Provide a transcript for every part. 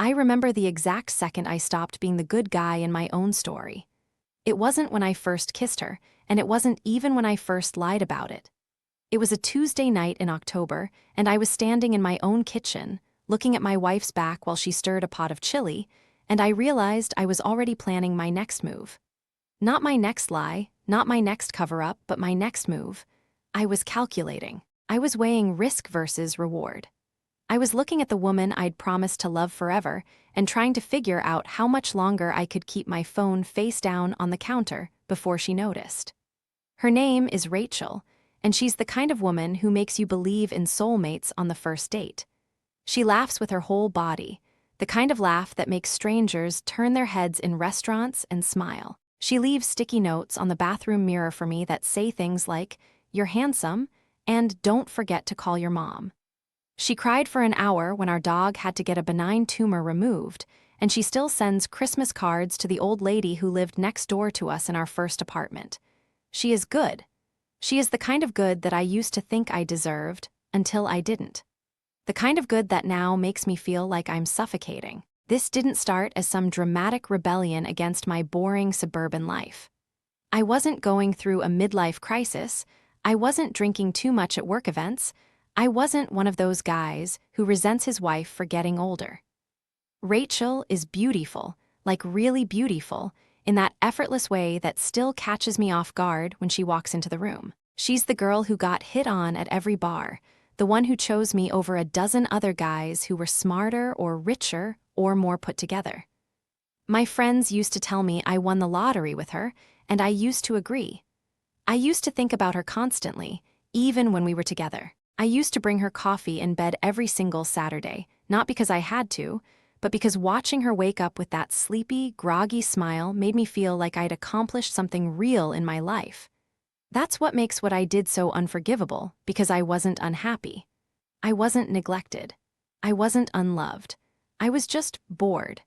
I remember the exact second I stopped being the good guy in my own story. It wasn't when I first kissed her, and it wasn't even when I first lied about it. It was a Tuesday night in October, and I was standing in my own kitchen, looking at my wife's back while she stirred a pot of chili, and I realized I was already planning my next move. Not my next lie, not my next cover-up, but my next move. I was calculating. I was weighing risk versus reward. I was looking at the woman I'd promised to love forever and trying to figure out how much longer I could keep my phone face down on the counter before she noticed. Her name is Rachel, and she's the kind of woman who makes you believe in soulmates on the first date. She laughs with her whole body, the kind of laugh that makes strangers turn their heads in restaurants and smile. She leaves sticky notes on the bathroom mirror for me that say things like, "You're handsome," and "Don't forget to call your mom." She cried for an hour when our dog had to get a benign tumor removed, and she still sends Christmas cards to the old lady who lived next door to us in our first apartment. She is good. She is the kind of good that I used to think I deserved, until I didn't. The kind of good that now makes me feel like I'm suffocating. This didn't start as some dramatic rebellion against my boring suburban life. I wasn't going through a midlife crisis. I wasn't drinking too much at work events. I wasn't one of those guys who resents his wife for getting older. Rachel is beautiful, like really beautiful, in that effortless way that still catches me off guard when she walks into the room. She's the girl who got hit on at every bar, the one who chose me over a dozen other guys who were smarter or richer or more put together. My friends used to tell me I won the lottery with her, and I used to agree. I used to think about her constantly, even when we were together. I used to bring her coffee in bed every single Saturday, not because I had to, but because watching her wake up with that sleepy, groggy smile made me feel like I'd accomplished something real in my life. That's what makes what I did so unforgivable, because I wasn't unhappy. I wasn't neglected. I wasn't unloved. I was just bored.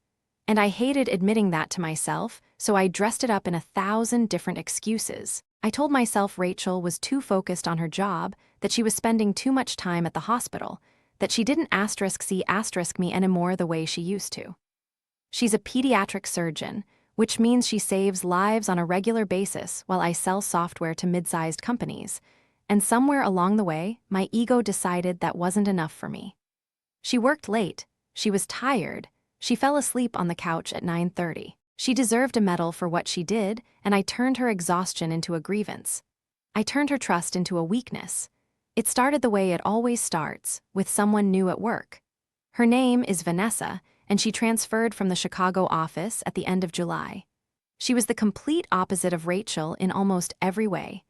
And I hated admitting that to myself, so I dressed it up in 1,000 different excuses. I told myself Rachel was too focused on her job, that she was spending too much time at the hospital, that she didn't *C* me anymore the way she used to. She's a pediatric surgeon, which means she saves lives on a regular basis while I sell software to mid-sized companies, and somewhere along the way, my ego decided that wasn't enough for me. She worked late, she was tired, she fell asleep on the couch at 9:30. She deserved a medal for what she did, and I turned her exhaustion into a grievance. I turned her trust into a weakness. It started the way it always starts, with someone new at work. Her name is Vanessa, and she transferred from the Chicago office at the end of July. She was the complete opposite of Rachel in almost every way.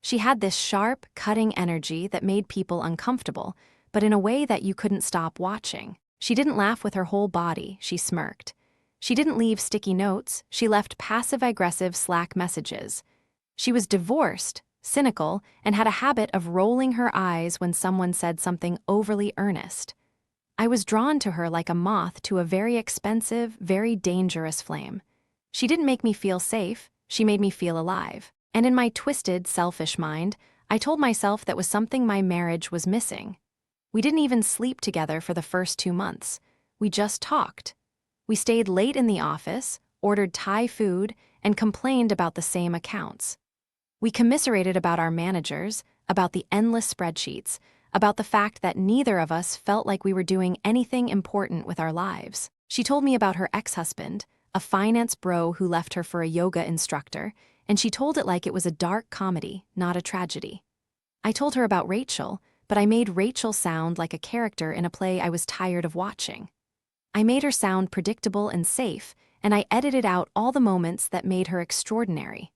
She had this sharp, cutting energy that made people uncomfortable, but in a way that you couldn't stop watching. She didn't laugh with her whole body, she smirked. She didn't leave sticky notes, she left passive-aggressive Slack messages. She was divorced, cynical, and had a habit of rolling her eyes when someone said something overly earnest. I was drawn to her like a moth to a very expensive, very dangerous flame. She didn't make me feel safe, she made me feel alive. And in my twisted, selfish mind, I told myself that was something my marriage was missing. We didn't even sleep together for the first 2 months. We just talked. We stayed late in the office, ordered Thai food, and complained about the same accounts. We commiserated about our managers, about the endless spreadsheets, about the fact that neither of us felt like we were doing anything important with our lives. She told me about her ex-husband, a finance bro who left her for a yoga instructor, and she told it like it was a dark comedy, not a tragedy. I told her about Rachel, but I made Rachel sound like a character in a play I was tired of watching. I made her sound predictable and safe, and I edited out all the moments that made her extraordinary.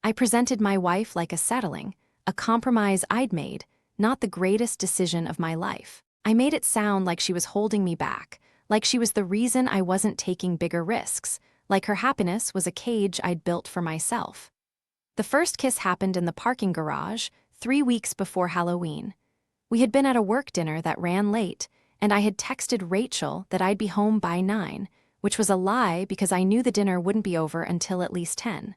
I presented my wife like a settling, a compromise I'd made, not the greatest decision of my life. I made it sound like she was holding me back, like she was the reason I wasn't taking bigger risks, like her happiness was a cage I'd built for myself. The first kiss happened in the parking garage, 3 weeks before Halloween. We had been at a work dinner that ran late, and I had texted Rachel that I'd be home by 9, which was a lie because I knew the dinner wouldn't be over until at least 10.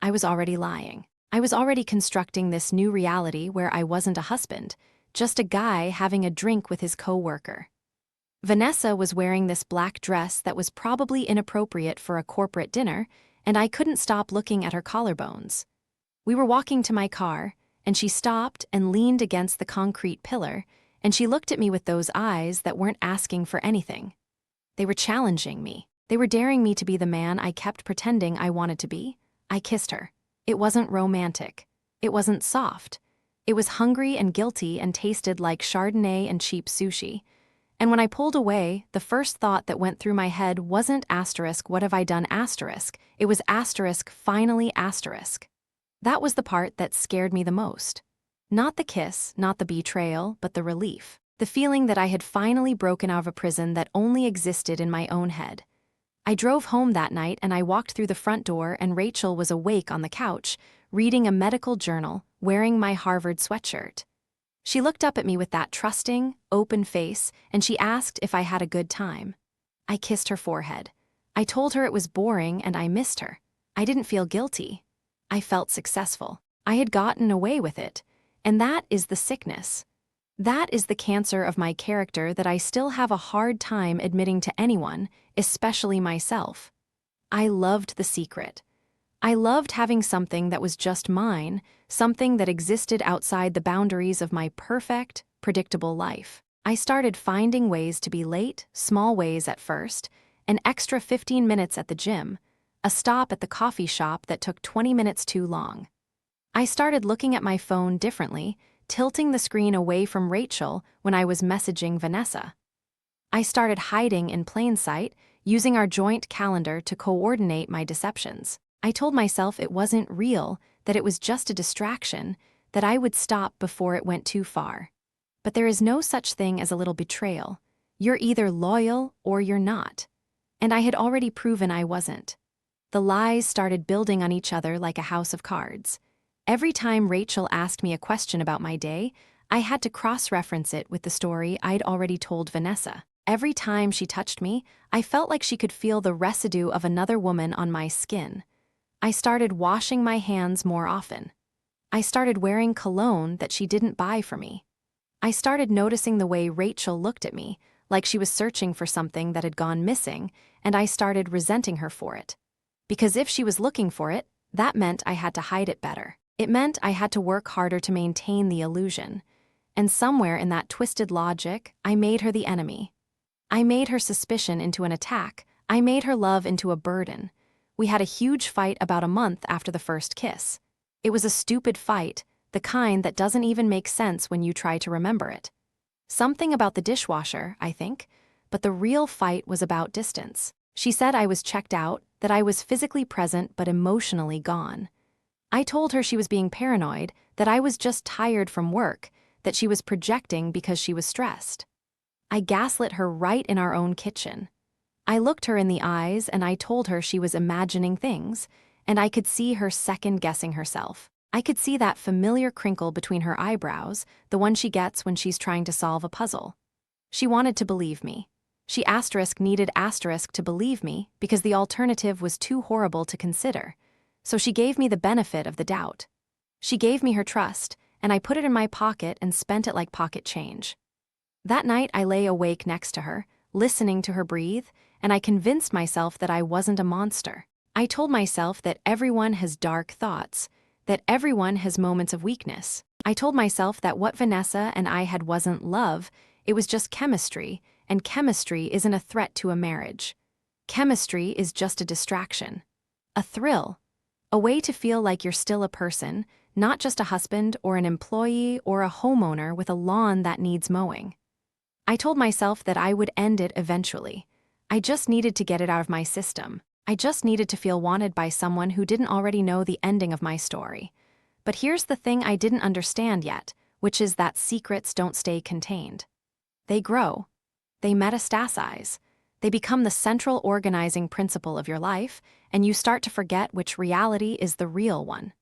I was already lying. I was already constructing this new reality where I wasn't a husband, just a guy having a drink with his coworker. Vanessa was wearing this black dress that was probably inappropriate for a corporate dinner, and I couldn't stop looking at her collarbones. We were walking to my car, and she stopped and leaned against the concrete pillar, and she looked at me with those eyes that weren't asking for anything. They were challenging me. They were daring me to be the man I kept pretending I wanted to be. I kissed her. It wasn't romantic. It wasn't soft. It was hungry and guilty and tasted like Chardonnay and cheap sushi. And when I pulled away, the first thought that went through my head wasn't asterisk, what have I done asterisk? It was asterisk, finally asterisk. That was the part that scared me the most. Not the kiss, not the betrayal, but the relief. The feeling that I had finally broken out of a prison that only existed in my own head. I drove home that night and I walked through the front door and Rachel was awake on the couch, reading a medical journal, wearing my Harvard sweatshirt. She looked up at me with that trusting, open face, and she asked if I had a good time. I kissed her forehead. I told her it was boring and I missed her. I didn't feel guilty. I felt successful. I had gotten away with it. And that is the sickness. That is the cancer of my character that I still have a hard time admitting to anyone, especially myself. I loved the secret. I loved having something that was just mine, something that existed outside the boundaries of my perfect, predictable life. I started finding ways to be late, small ways at first, an extra 15 minutes at the gym, a stop at the coffee shop that took 20 minutes too long. I started looking at my phone differently, tilting the screen away from Rachel when I was messaging Vanessa. I started hiding in plain sight, using our joint calendar to coordinate my deceptions. I told myself it wasn't real, that it was just a distraction, that I would stop before it went too far. But there is no such thing as a little betrayal. You're either loyal or you're not. And I had already proven I wasn't. The lies started building on each other like a house of cards. Every time Rachel asked me a question about my day, I had to cross-reference it with the story I'd already told Vanessa. Every time she touched me, I felt like she could feel the residue of another woman on my skin. I started washing my hands more often. I started wearing cologne that she didn't buy for me. I started noticing the way Rachel looked at me, like she was searching for something that had gone missing, and I started resenting her for it. Because if she was looking for it, that meant I had to hide it better. It meant I had to work harder to maintain the illusion. And somewhere in that twisted logic, I made her the enemy. I made her suspicion into an attack. I made her love into a burden. We had a huge fight about a month after the first kiss. It was a stupid fight, the kind that doesn't even make sense when you try to remember it. Something about the dishwasher, I think, but the real fight was about distance. She said I was checked out, that I was physically present but emotionally gone. I told her she was being paranoid, that I was just tired from work, that she was projecting because she was stressed. I gaslit her right in our own kitchen. I looked her in the eyes and I told her she was imagining things, and I could see her second-guessing herself. I could see that familiar crinkle between her eyebrows, the one she gets when she's trying to solve a puzzle. She wanted to believe me. She needed to believe me because the alternative was too horrible to consider. So she gave me the benefit of the doubt. She gave me her trust, and I put it in my pocket and spent it like pocket change. That night I lay awake next to her, listening to her breathe, and I convinced myself that I wasn't a monster. I told myself that everyone has dark thoughts, that everyone has moments of weakness. I told myself that what Vanessa and I had wasn't love, it was just chemistry, and chemistry isn't a threat to a marriage. Chemistry is just a distraction. A thrill. A way to feel like you're still a person, not just a husband or an employee or a homeowner with a lawn that needs mowing. I told myself that I would end it eventually. I just needed to get it out of my system. I just needed to feel wanted by someone who didn't already know the ending of my story. But here's the thing I didn't understand yet, which is that secrets don't stay contained. They grow. They metastasize. They become the central organizing principle of your life, and you start to forget which reality is the real one.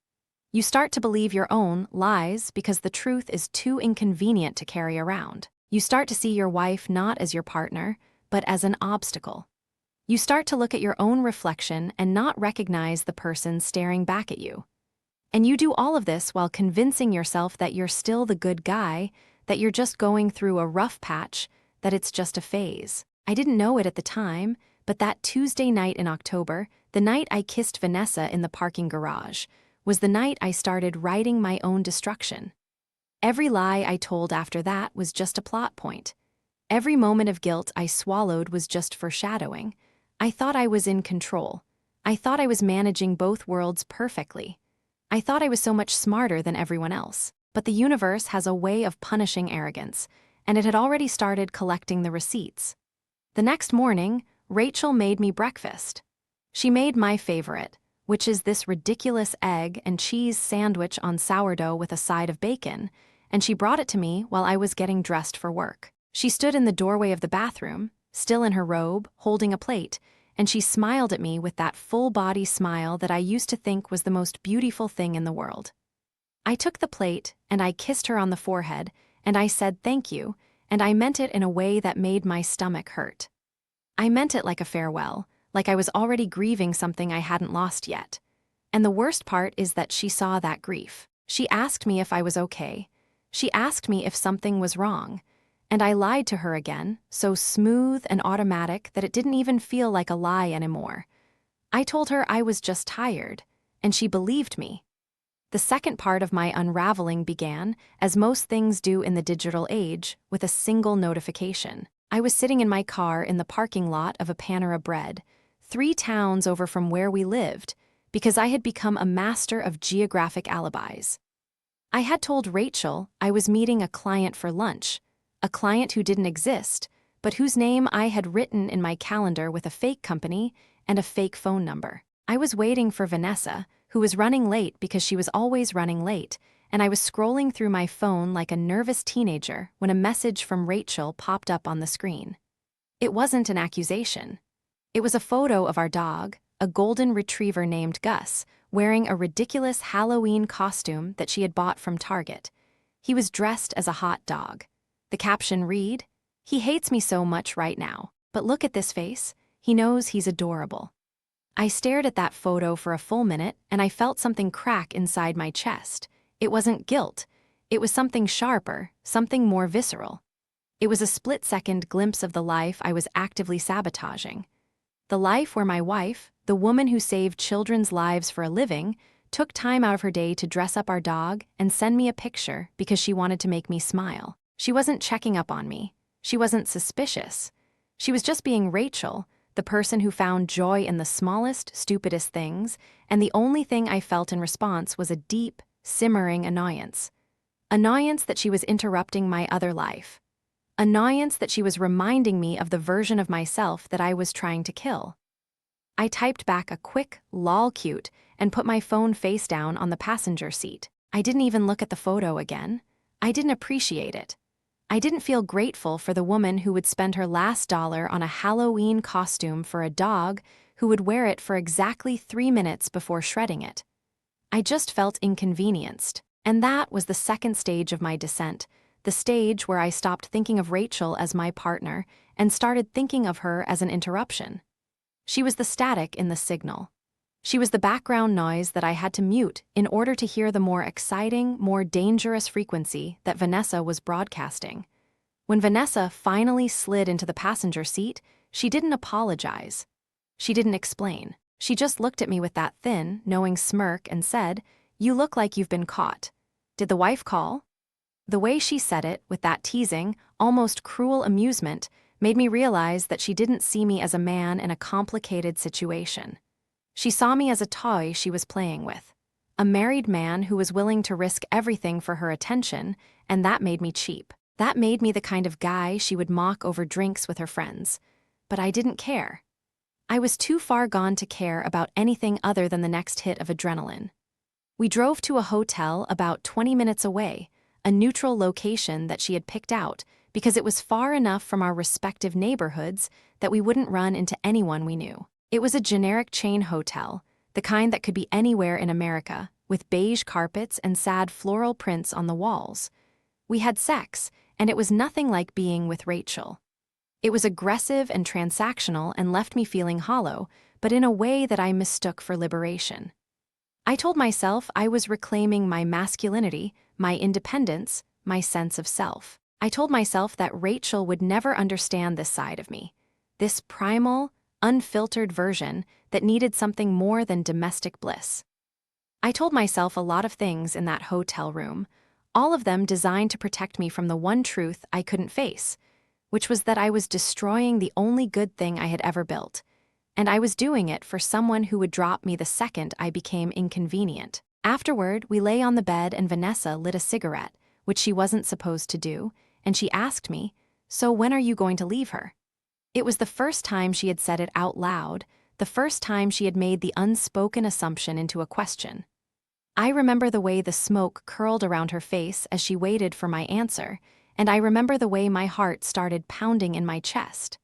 You start to believe your own lies because the truth is too inconvenient to carry around. You start to see your wife not as your partner, but as an obstacle. You start to look at your own reflection and not recognize the person staring back at you. And you do all of this while convincing yourself that you're still the good guy, that you're just going through a rough patch, that it's just a phase. I didn't know it at the time, but that Tuesday night in October, the night I kissed Vanessa in the parking garage, was the night I started writing my own destruction. Every lie I told after that was just a plot point. Every moment of guilt I swallowed was just foreshadowing. I thought I was in control. I thought I was managing both worlds perfectly. I thought I was so much smarter than everyone else. But the universe has a way of punishing arrogance, and it had already started collecting the receipts. The next morning, Rachel made me breakfast. She made my favorite, which is this ridiculous egg and cheese sandwich on sourdough with a side of bacon, and she brought it to me while I was getting dressed for work. She stood in the doorway of the bathroom, still in her robe, holding a plate, and she smiled at me with that full-body smile that I used to think was the most beautiful thing in the world. I took the plate, and I kissed her on the forehead, and I said thank you, and I meant it in a way that made my stomach hurt. I meant it like a farewell, like I was already grieving something I hadn't lost yet. And the worst part is that she saw that grief. She asked me if I was okay. She asked me if something was wrong. And I lied to her again, so smooth and automatic that it didn't even feel like a lie anymore. I told her I was just tired, and she believed me. The second part of my unraveling began, as most things do in the digital age, with a single notification. I was sitting in my car in the parking lot of a Panera Bread, 3 towns over from where we lived, because I had become a master of geographic alibis. I had told Rachel I was meeting a client for lunch, a client who didn't exist, but whose name I had written in my calendar with a fake company and a fake phone number. I was waiting for Vanessa, who was running late because she was always running late, and I was scrolling through my phone like a nervous teenager when a message from Rachel popped up on the screen. It wasn't an accusation. It was a photo of our dog, a golden retriever named Gus, wearing a ridiculous Halloween costume that she had bought from Target. He was dressed as a hot dog. The caption read, "He hates me so much right now, but look at this face. He knows he's adorable." I stared at that photo for a full minute, and I felt something crack inside my chest. It wasn't guilt. It was something sharper, something more visceral. It was a split-second glimpse of the life I was actively sabotaging. The life where my wife, the woman who saved children's lives for a living, took time out of her day to dress up our dog and send me a picture because she wanted to make me smile. She wasn't checking up on me. She wasn't suspicious. She was just being Rachel, the person who found joy in the smallest, stupidest things, and the only thing I felt in response was a deep, simmering annoyance. Annoyance that she was interrupting my other life. Annoyance that she was reminding me of the version of myself that I was trying to kill. I typed back a quick, lol cute, and put my phone face down on the passenger seat. I didn't even look at the photo again. I didn't appreciate it. I didn't feel grateful for the woman who would spend her last dollar on a Halloween costume for a dog who would wear it for exactly 3 minutes before shredding it. I just felt inconvenienced, and that was the second stage of my descent, the stage where I stopped thinking of Rachel as my partner and started thinking of her as an interruption. She was the static in the signal. She was the background noise that I had to mute in order to hear the more exciting, more dangerous frequency that Vanessa was broadcasting. When Vanessa finally slid into the passenger seat, she didn't apologize. She didn't explain. She just looked at me with that thin, knowing smirk and said, "You look like you've been caught. Did the wife call?" The way she said it, with that teasing, almost cruel amusement, made me realize that she didn't see me as a man in a complicated situation. She saw me as a toy she was playing with. A married man who was willing to risk everything for her attention, and that made me cheap. That made me the kind of guy she would mock over drinks with her friends. But I didn't care. I was too far gone to care about anything other than the next hit of adrenaline. We drove to a hotel about 20 minutes away, a neutral location that she had picked out because it was far enough from our respective neighborhoods that we wouldn't run into anyone we knew. It was a generic chain hotel, the kind that could be anywhere in America, with beige carpets and sad floral prints on the walls. We had sex, and it was nothing like being with Rachel. It was aggressive and transactional and left me feeling hollow, but in a way that I mistook for liberation. I told myself I was reclaiming my masculinity, my independence, my sense of self. I told myself that Rachel would never understand this side of me, this primal, unfiltered version that needed something more than domestic bliss. I told myself a lot of things in that hotel room, all of them designed to protect me from the one truth I couldn't face, which was that I was destroying the only good thing I had ever built, and I was doing it for someone who would drop me the second I became inconvenient. Afterward, we lay on the bed and Vanessa lit a cigarette, which she wasn't supposed to do, and she asked me, "So when are you going to leave her?" It was the first time she had said it out loud, the first time she had made the unspoken assumption into a question. I remember the way the smoke curled around her face as she waited for my answer, and I remember the way my heart started pounding in my chest.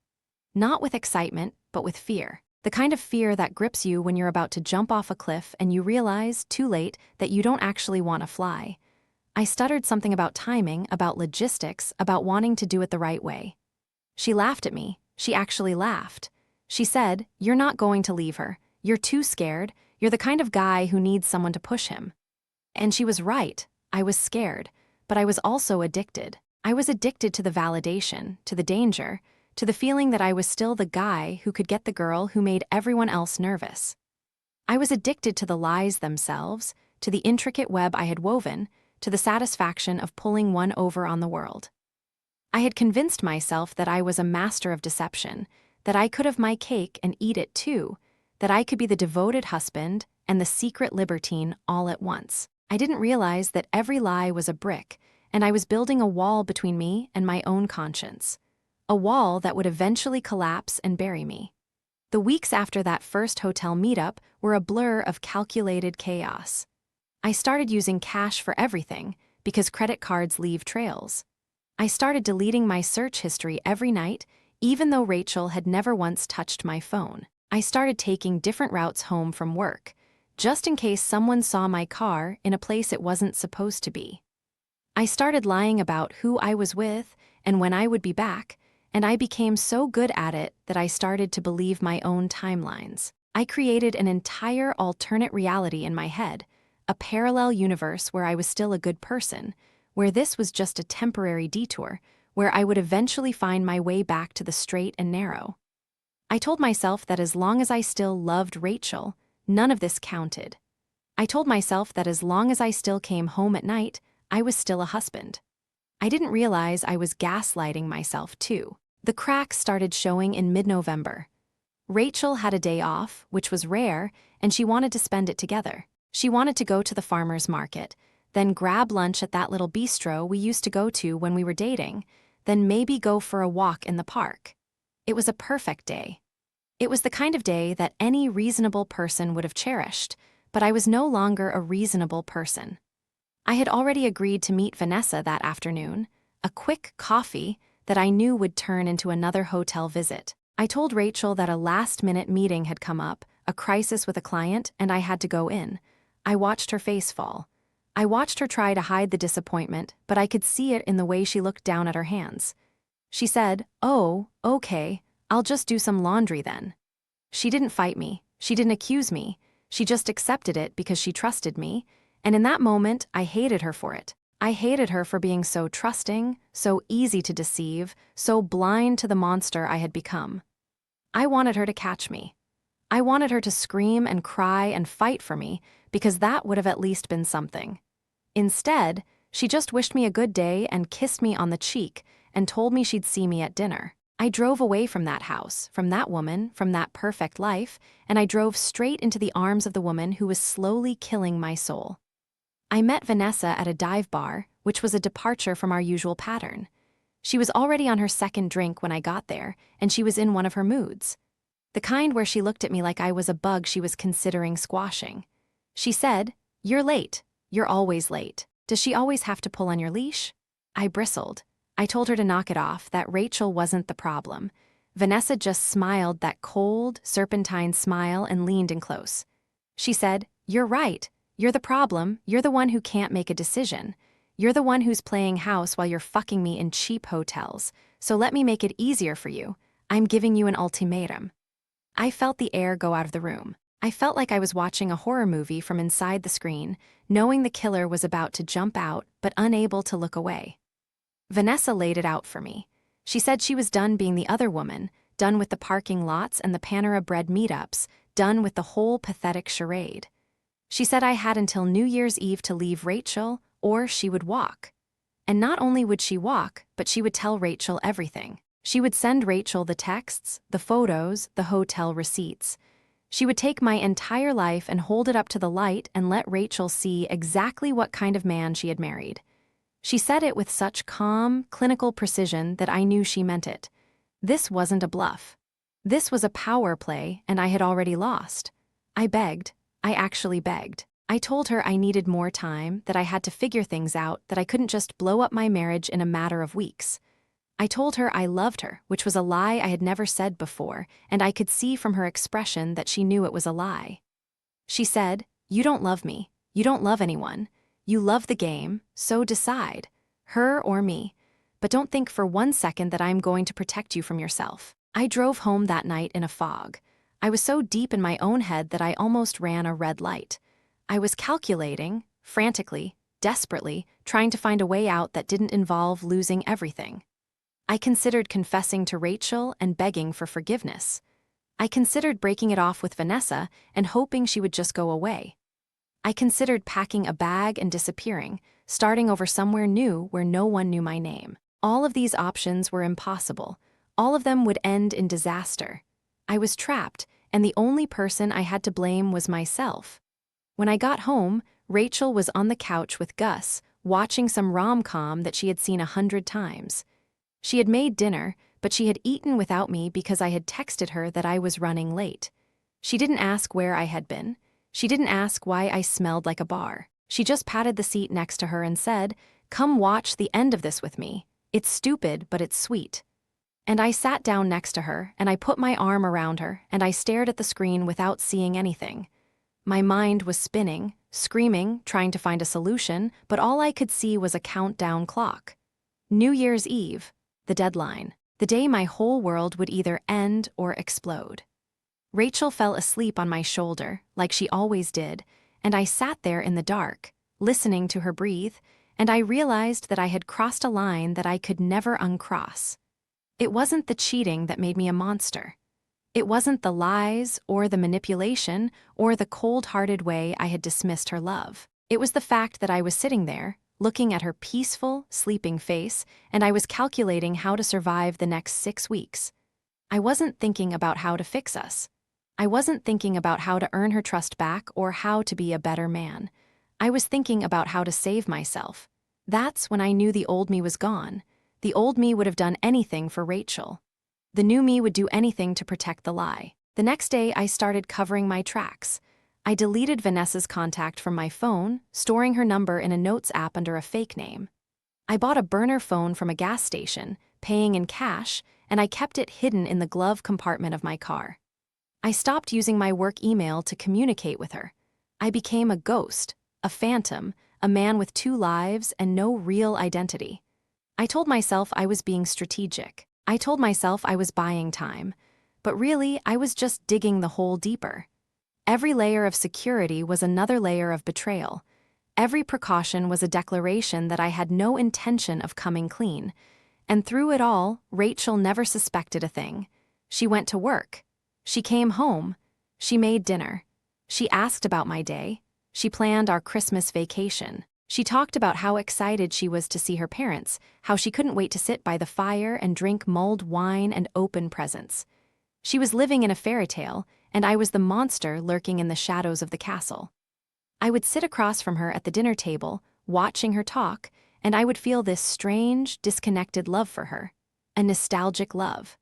Not with excitement, but with fear. The kind of fear that grips you when you're about to jump off a cliff and you realize, too late, that you don't actually want to fly. I stuttered something about timing, about logistics, about wanting to do it the right way. She laughed at me. She actually laughed. She said, "You're not going to leave her. You're too scared. You're the kind of guy who needs someone to push him." And she was right. I was scared, but I was also addicted. I was addicted to the validation, to the danger, to the feeling that I was still the guy who could get the girl who made everyone else nervous. I was addicted to the lies themselves, to the intricate web I had woven, to the satisfaction of pulling one over on the world. I had convinced myself that I was a master of deception, that I could have my cake and eat it too, that I could be the devoted husband and the secret libertine all at once. I didn't realize that every lie was a brick, and I was building a wall between me and my own conscience. A wall that would eventually collapse and bury me. The weeks after that first hotel meetup were a blur of calculated chaos. I started using cash for everything, because credit cards leave trails. I started deleting my search history every night, even though Rachel had never once touched my phone. I started taking different routes home from work, just in case someone saw my car in a place it wasn't supposed to be. I started lying about who I was with and when I would be back, and I became so good at it that I started to believe my own timelines. I created an entire alternate reality in my head, a parallel universe where I was still a good person, where this was just a temporary detour, where I would eventually find my way back to the straight and narrow. I told myself that as long as I still loved Rachel, none of this counted. I told myself that as long as I still came home at night, I was still a husband. I didn't realize I was gaslighting myself too. The cracks started showing in mid-November. Rachel had a day off, which was rare, and she wanted to spend it together. She wanted to go to the farmer's market, then grab lunch at that little bistro we used to go to when we were dating, then maybe go for a walk in the park. It was a perfect day. It was the kind of day that any reasonable person would have cherished, but I was no longer a reasonable person. I had already agreed to meet Vanessa that afternoon, a quick coffee that I knew would turn into another hotel visit. I told Rachel that a last-minute meeting had come up, a crisis with a client, and I had to go in. I watched her face fall. I watched her try to hide the disappointment, but I could see it in the way she looked down at her hands. She said, "Oh, okay, I'll just do some laundry then." She didn't fight me. She didn't accuse me. She just accepted it because she trusted me, and in that moment, I hated her for it. I hated her for being so trusting, so easy to deceive, so blind to the monster I had become. I wanted her to catch me. I wanted her to scream and cry and fight for me, because that would have at least been something. Instead, she just wished me a good day and kissed me on the cheek and told me she'd see me at dinner. I drove away from that house, from that woman, from that perfect life, and I drove straight into the arms of the woman who was slowly killing my soul. I met Vanessa at a dive bar, which was a departure from our usual pattern. She was already on her second drink when I got there, and she was in one of her moods. The kind where she looked at me like I was a bug she was considering squashing. She said, "You're late. You're always late. Does she always have to pull on your leash?" I bristled. I told her to knock it off, that Rachel wasn't the problem. Vanessa just smiled that cold, serpentine smile and leaned in close. She said, "You're right. You're the problem. You're the one who can't make a decision. You're the one who's playing house while you're fucking me in cheap hotels. So let me make it easier for you. I'm giving you an ultimatum." I felt the air go out of the room. I felt like I was watching a horror movie from inside the screen, knowing the killer was about to jump out but unable to look away. Vanessa laid it out for me. She said she was done being the other woman, done with the parking lots and the Panera Bread meetups, done with the whole pathetic charade. She said I had until New Year's Eve to leave Rachel, or she would walk. And not only would she walk, but she would tell Rachel everything. She would send Rachel the texts, the photos, the hotel receipts. She would take my entire life and hold it up to the light and let Rachel see exactly what kind of man she had married. She said it with such calm, clinical precision that I knew she meant it. This wasn't a bluff. This was a power play, and I had already lost. I begged. I actually begged. I told her I needed more time, that I had to figure things out, that I couldn't just blow up my marriage in a matter of weeks. I told her I loved her, which was a lie I had never said before, and I could see from her expression that she knew it was a lie. She said, "You don't love me. You don't love anyone. You love the game, so decide, her or me. But don't think for 1 second that I am going to protect you from yourself." I drove home that night in a fog. I was so deep in my own head that I almost ran a red light. I was calculating, frantically, desperately, trying to find a way out that didn't involve losing everything. I considered confessing to Rachel and begging for forgiveness. I considered breaking it off with Vanessa and hoping she would just go away. I considered packing a bag and disappearing, starting over somewhere new where no one knew my name. All of these options were impossible. All of them would end in disaster. I was trapped, and the only person I had to blame was myself. When I got home, Rachel was on the couch with Gus, watching some rom-com that she had seen 100 times. She had made dinner, but she had eaten without me because I had texted her that I was running late. She didn't ask where I had been. She didn't ask why I smelled like a bar. She just patted the seat next to her and said, "Come watch the end of this with me. It's stupid, but it's sweet." And I sat down next to her, and I put my arm around her, and I stared at the screen without seeing anything. My mind was spinning, screaming, trying to find a solution, but all I could see was a countdown clock. New Year's Eve, the deadline, the day my whole world would either end or explode. Rachel fell asleep on my shoulder, like she always did, and I sat there in the dark, listening to her breathe, and I realized that I had crossed a line that I could never uncross. It wasn't the cheating that made me a monster. It wasn't the lies or the manipulation or the cold-hearted way I had dismissed her love. It was the fact that I was sitting there, looking at her peaceful, sleeping face, and I was calculating how to survive the next 6 weeks. I wasn't thinking about how to fix us. I wasn't thinking about how to earn her trust back or how to be a better man. I was thinking about how to save myself. That's when I knew the old me was gone. The old me would have done anything for Rachel. The new me would do anything to protect the lie. The next day, I started covering my tracks. I deleted Vanessa's contact from my phone, storing her number in a notes app under a fake name. I bought a burner phone from a gas station, paying in cash, and I kept it hidden in the glove compartment of my car. I stopped using my work email to communicate with her. I became a ghost, a phantom, a man with 2 lives and no real identity. I told myself I was being strategic. I told myself I was buying time. But really, I was just digging the hole deeper. Every layer of security was another layer of betrayal. Every precaution was a declaration that I had no intention of coming clean. And through it all, Rachel never suspected a thing. She went to work. She came home. She made dinner. She asked about my day. She planned our Christmas vacation. She talked about how excited she was to see her parents, how she couldn't wait to sit by the fire and drink mulled wine and open presents. She was living in a fairy tale, and I was the monster lurking in the shadows of the castle. I would sit across from her at the dinner table, watching her talk, and I would feel this strange, disconnected love for her. A nostalgic love.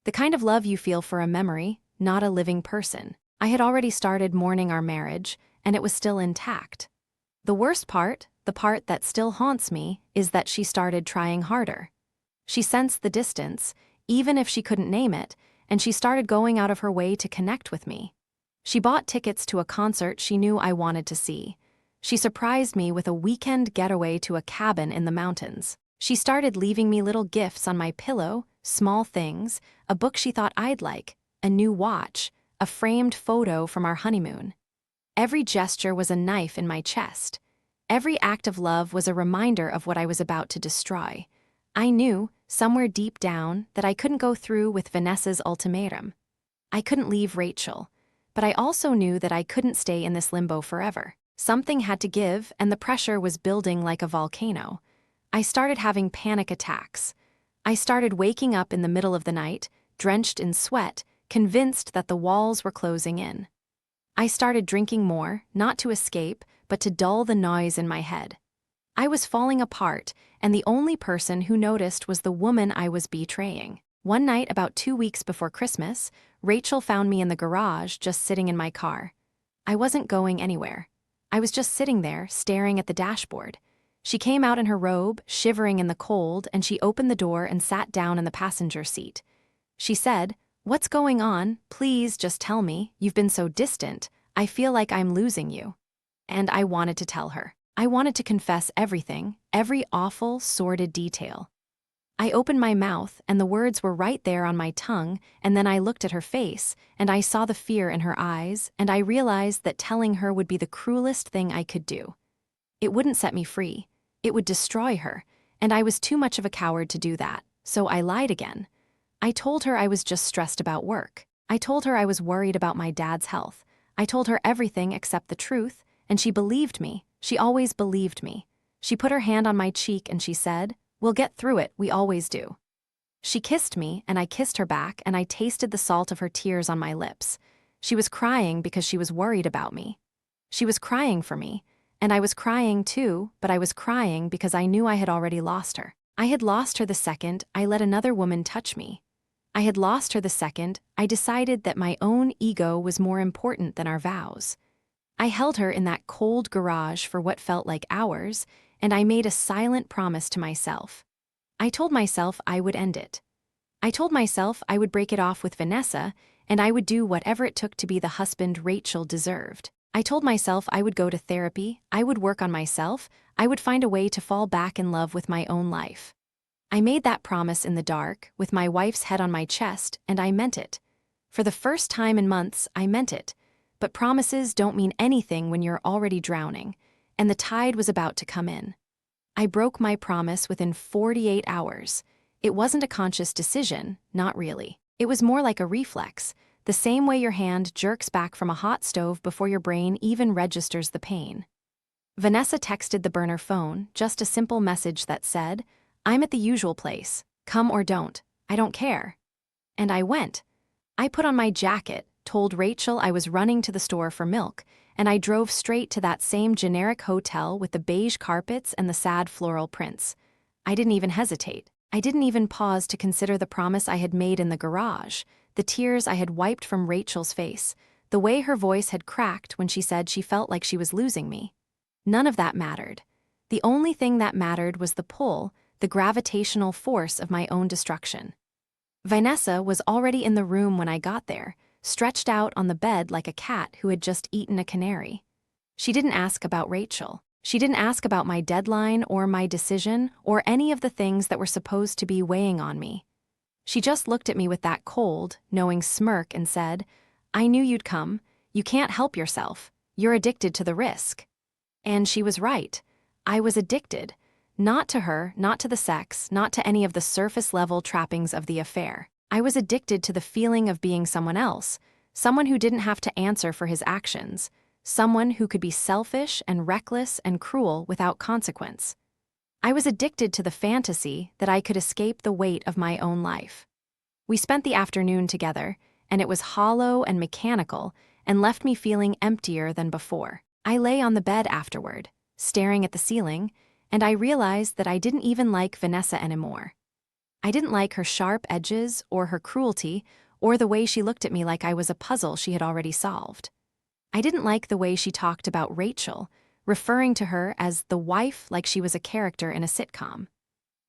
The kind of love you feel for a memory, not a living person. I had already started mourning our marriage, and it was still intact. The worst part, the part that still haunts me, is that she started trying harder. She sensed the distance, even if she couldn't name it, and she started going out of her way to connect with me. She bought tickets to a concert she knew I wanted to see. She surprised me with a weekend getaway to a cabin in the mountains. She started leaving me little gifts on my pillow, small things, a book she thought I'd like, a new watch, a framed photo from our honeymoon. Every gesture was a knife in my chest. Every act of love was a reminder of what I was about to destroy. I knew, somewhere deep down, that I couldn't go through with Vanessa's ultimatum. I couldn't leave Rachel, but I also knew that I couldn't stay in this limbo forever. Something had to give, and the pressure was building like a volcano. I started having panic attacks. I started waking up in the middle of the night, drenched in sweat, convinced that the walls were closing in. I started drinking more, not to escape, but to dull the noise in my head. I was falling apart, and the only person who noticed was the woman I was betraying. One night, about 2 weeks before Christmas, Rachel found me in the garage, just sitting in my car. I wasn't going anywhere. I was just sitting there, staring at the dashboard. She came out in her robe, shivering in the cold, and she opened the door and sat down in the passenger seat. She said, "What's going on? Please just tell me. You've been so distant. I feel like I'm losing you." And I wanted to tell her. I wanted to confess everything, every awful, sordid detail. I opened my mouth, and the words were right there on my tongue, and then I looked at her face, and I saw the fear in her eyes, and I realized that telling her would be the cruelest thing I could do. It wouldn't set me free. It would destroy her, and I was too much of a coward to do that, so I lied again. I told her I was just stressed about work. I told her I was worried about my dad's health. I told her everything except the truth, and she believed me. She always believed me. She put her hand on my cheek and she said, "We'll get through it, we always do." She kissed me, and I kissed her back, and I tasted the salt of her tears on my lips. She was crying because she was worried about me. She was crying for me, and I was crying too, but I was crying because I knew I had already lost her. I had lost her the second I let another woman touch me. I had lost her the second I decided that my own ego was more important than our vows. I held her in that cold garage for what felt like hours, and I made a silent promise to myself. I told myself I would end it. I told myself I would break it off with Vanessa, and I would do whatever it took to be the husband Rachel deserved. I told myself I would go to therapy, I would work on myself, I would find a way to fall back in love with my own life. I made that promise in the dark, with my wife's head on my chest, and I meant it. For the first time in months, I meant it. But promises don't mean anything when you're already drowning, and the tide was about to come in. I broke my promise within 48 hours. It wasn't a conscious decision, not really. It was more like a reflex, the same way your hand jerks back from a hot stove before your brain even registers the pain. Vanessa texted the burner phone, just a simple message that said, "I'm at the usual place. Come or don't. I don't care." And I went. I put on my jacket, told Rachel I was running to the store for milk, and I drove straight to that same generic hotel with the beige carpets and the sad floral prints. I didn't even hesitate. I didn't even pause to consider the promise I had made in the garage, the tears I had wiped from Rachel's face, the way her voice had cracked when she said she felt like she was losing me. None of that mattered. The only thing that mattered was the pull, the gravitational force of my own destruction. Vanessa was already in the room when I got there, stretched out on the bed like a cat who had just eaten a canary. She didn't ask about Rachel. She didn't ask about my deadline or my decision or any of the things that were supposed to be weighing on me. She just looked at me with that cold, knowing smirk and said, "I knew you'd come. You can't help yourself. You're addicted to the risk." And she was right. I was addicted. Not to her, not to the sex, not to any of the surface-level trappings of the affair. I was addicted to the feeling of being someone else, someone who didn't have to answer for his actions, someone who could be selfish and reckless and cruel without consequence. I was addicted to the fantasy that I could escape the weight of my own life. We spent the afternoon together, and it was hollow and mechanical and left me feeling emptier than before. I lay on the bed afterward, staring at the ceiling, and I realized that I didn't even like Vanessa anymore. I didn't like her sharp edges or her cruelty or the way she looked at me like I was a puzzle she had already solved. I didn't like the way she talked about Rachel, referring to her as the wife like she was a character in a sitcom.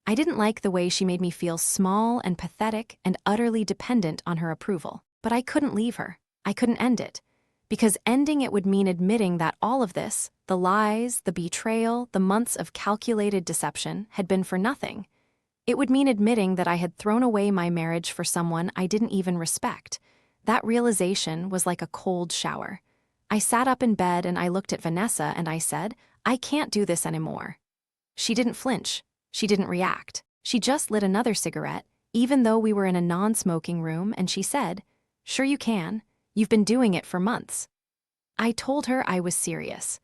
I didn't like the way she made me feel small and pathetic and utterly dependent on her approval. But I couldn't leave her. I couldn't end it. Because ending it would mean admitting that all of this, the lies, the betrayal, the months of calculated deception, had been for nothing. It would mean admitting that I had thrown away my marriage for someone I didn't even respect. That realization was like a cold shower. I sat up in bed and I looked at Vanessa and I said, "I can't do this anymore." She didn't flinch. She didn't react. She just lit another cigarette, even though we were in a non-smoking room, and she said, "Sure you can. You've been doing it for months." I told her I was serious.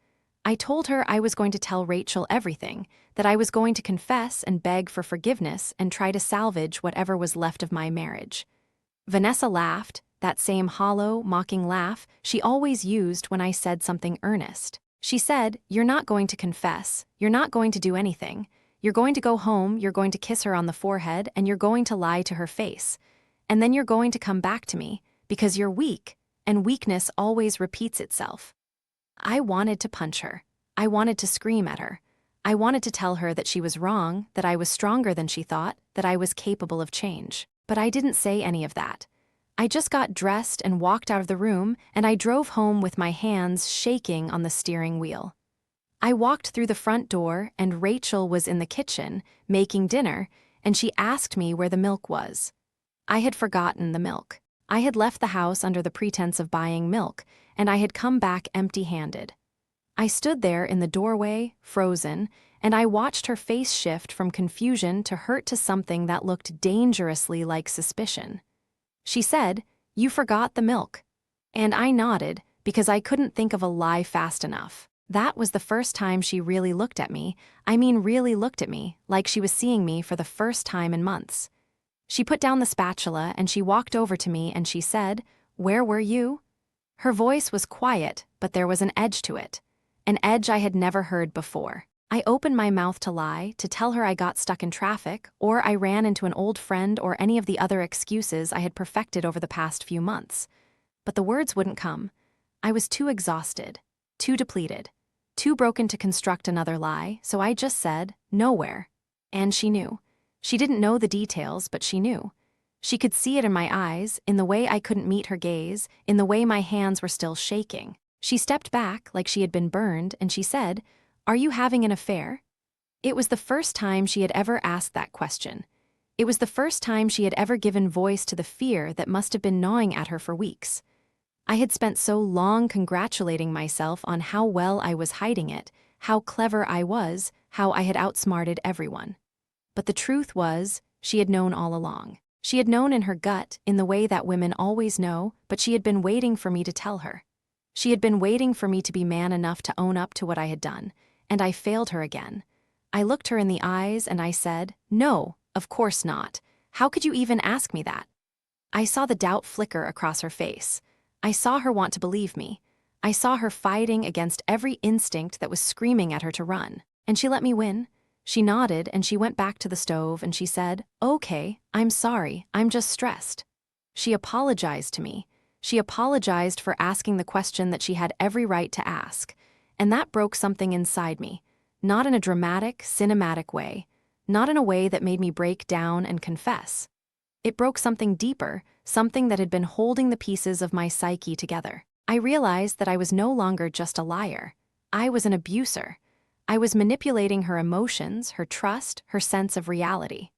I told her I was going to tell Rachel everything, that I was going to confess and beg for forgiveness and try to salvage whatever was left of my marriage. Vanessa laughed, that same hollow, mocking laugh she always used when I said something earnest. She said, "You're not going to confess, you're not going to do anything. You're going to go home, you're going to kiss her on the forehead, and you're going to lie to her face. And then you're going to come back to me, because you're weak, and weakness always repeats itself." I wanted to punch her. I wanted to scream at her. I wanted to tell her that she was wrong, that I was stronger than she thought, that I was capable of change. But I didn't say any of that. I just got dressed and walked out of the room, and I drove home with my hands shaking on the steering wheel. I walked through the front door, and Rachel was in the kitchen, making dinner, and she asked me where the milk was. I had forgotten the milk. I had left the house under the pretense of buying milk, and I had come back empty-handed. I stood there in the doorway, frozen, and I watched her face shift from confusion to hurt to something that looked dangerously like suspicion. She said, "You forgot the milk." And I nodded, because I couldn't think of a lie fast enough. That was the first time she really looked at me, really looked at me, like she was seeing me for the first time in months. She put down the spatula and she walked over to me and she said, "Where were you?" Her voice was quiet, but there was an edge to it. An edge I had never heard before. I opened my mouth to lie, to tell her I got stuck in traffic, or I ran into an old friend, or any of the other excuses I had perfected over the past few months. But the words wouldn't come. I was too exhausted, too depleted, too broken to construct another lie, so I just said, "Nowhere." And she knew. She didn't know the details, but she knew. She could see it in my eyes, in the way I couldn't meet her gaze, in the way my hands were still shaking. She stepped back like she had been burned, and she said, "Are you having an affair?" It was the first time she had ever asked that question. It was the first time she had ever given voice to the fear that must have been gnawing at her for weeks. I had spent so long congratulating myself on how well I was hiding it, how clever I was, how I had outsmarted everyone. But the truth was, she had known all along. She had known in her gut, in the way that women always know, but she had been waiting for me to tell her. She had been waiting for me to be man enough to own up to what I had done, and I failed her again. I looked her in the eyes and I said, "No, of course not. How could you even ask me that?" I saw the doubt flicker across her face. I saw her want to believe me. I saw her fighting against every instinct that was screaming at her to run. And she let me win. She nodded and she went back to the stove and she said, "Okay, I'm sorry, I'm just stressed." She apologized to me. She apologized for asking the question that she had every right to ask. And that broke something inside me. Not in a dramatic, cinematic way. Not in a way that made me break down and confess. It broke something deeper, something that had been holding the pieces of my psyche together. I realized that I was no longer just a liar. I was an abuser. I was manipulating her emotions, her trust, her sense of reality.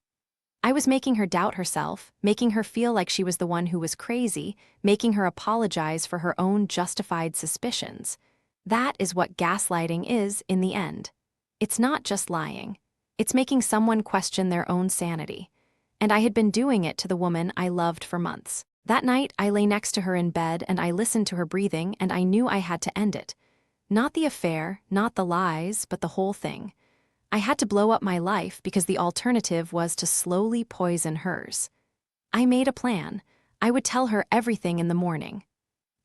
I was making her doubt herself, making her feel like she was the one who was crazy, making her apologize for her own justified suspicions. That is what gaslighting is in the end. It's not just lying. It's making someone question their own sanity. And I had been doing it to the woman I loved for months. That night, I lay next to her in bed and I listened to her breathing and I knew I had to end it. Not the affair, not the lies, but the whole thing. I had to blow up my life because the alternative was to slowly poison hers. I made a plan. I would tell her everything in the morning.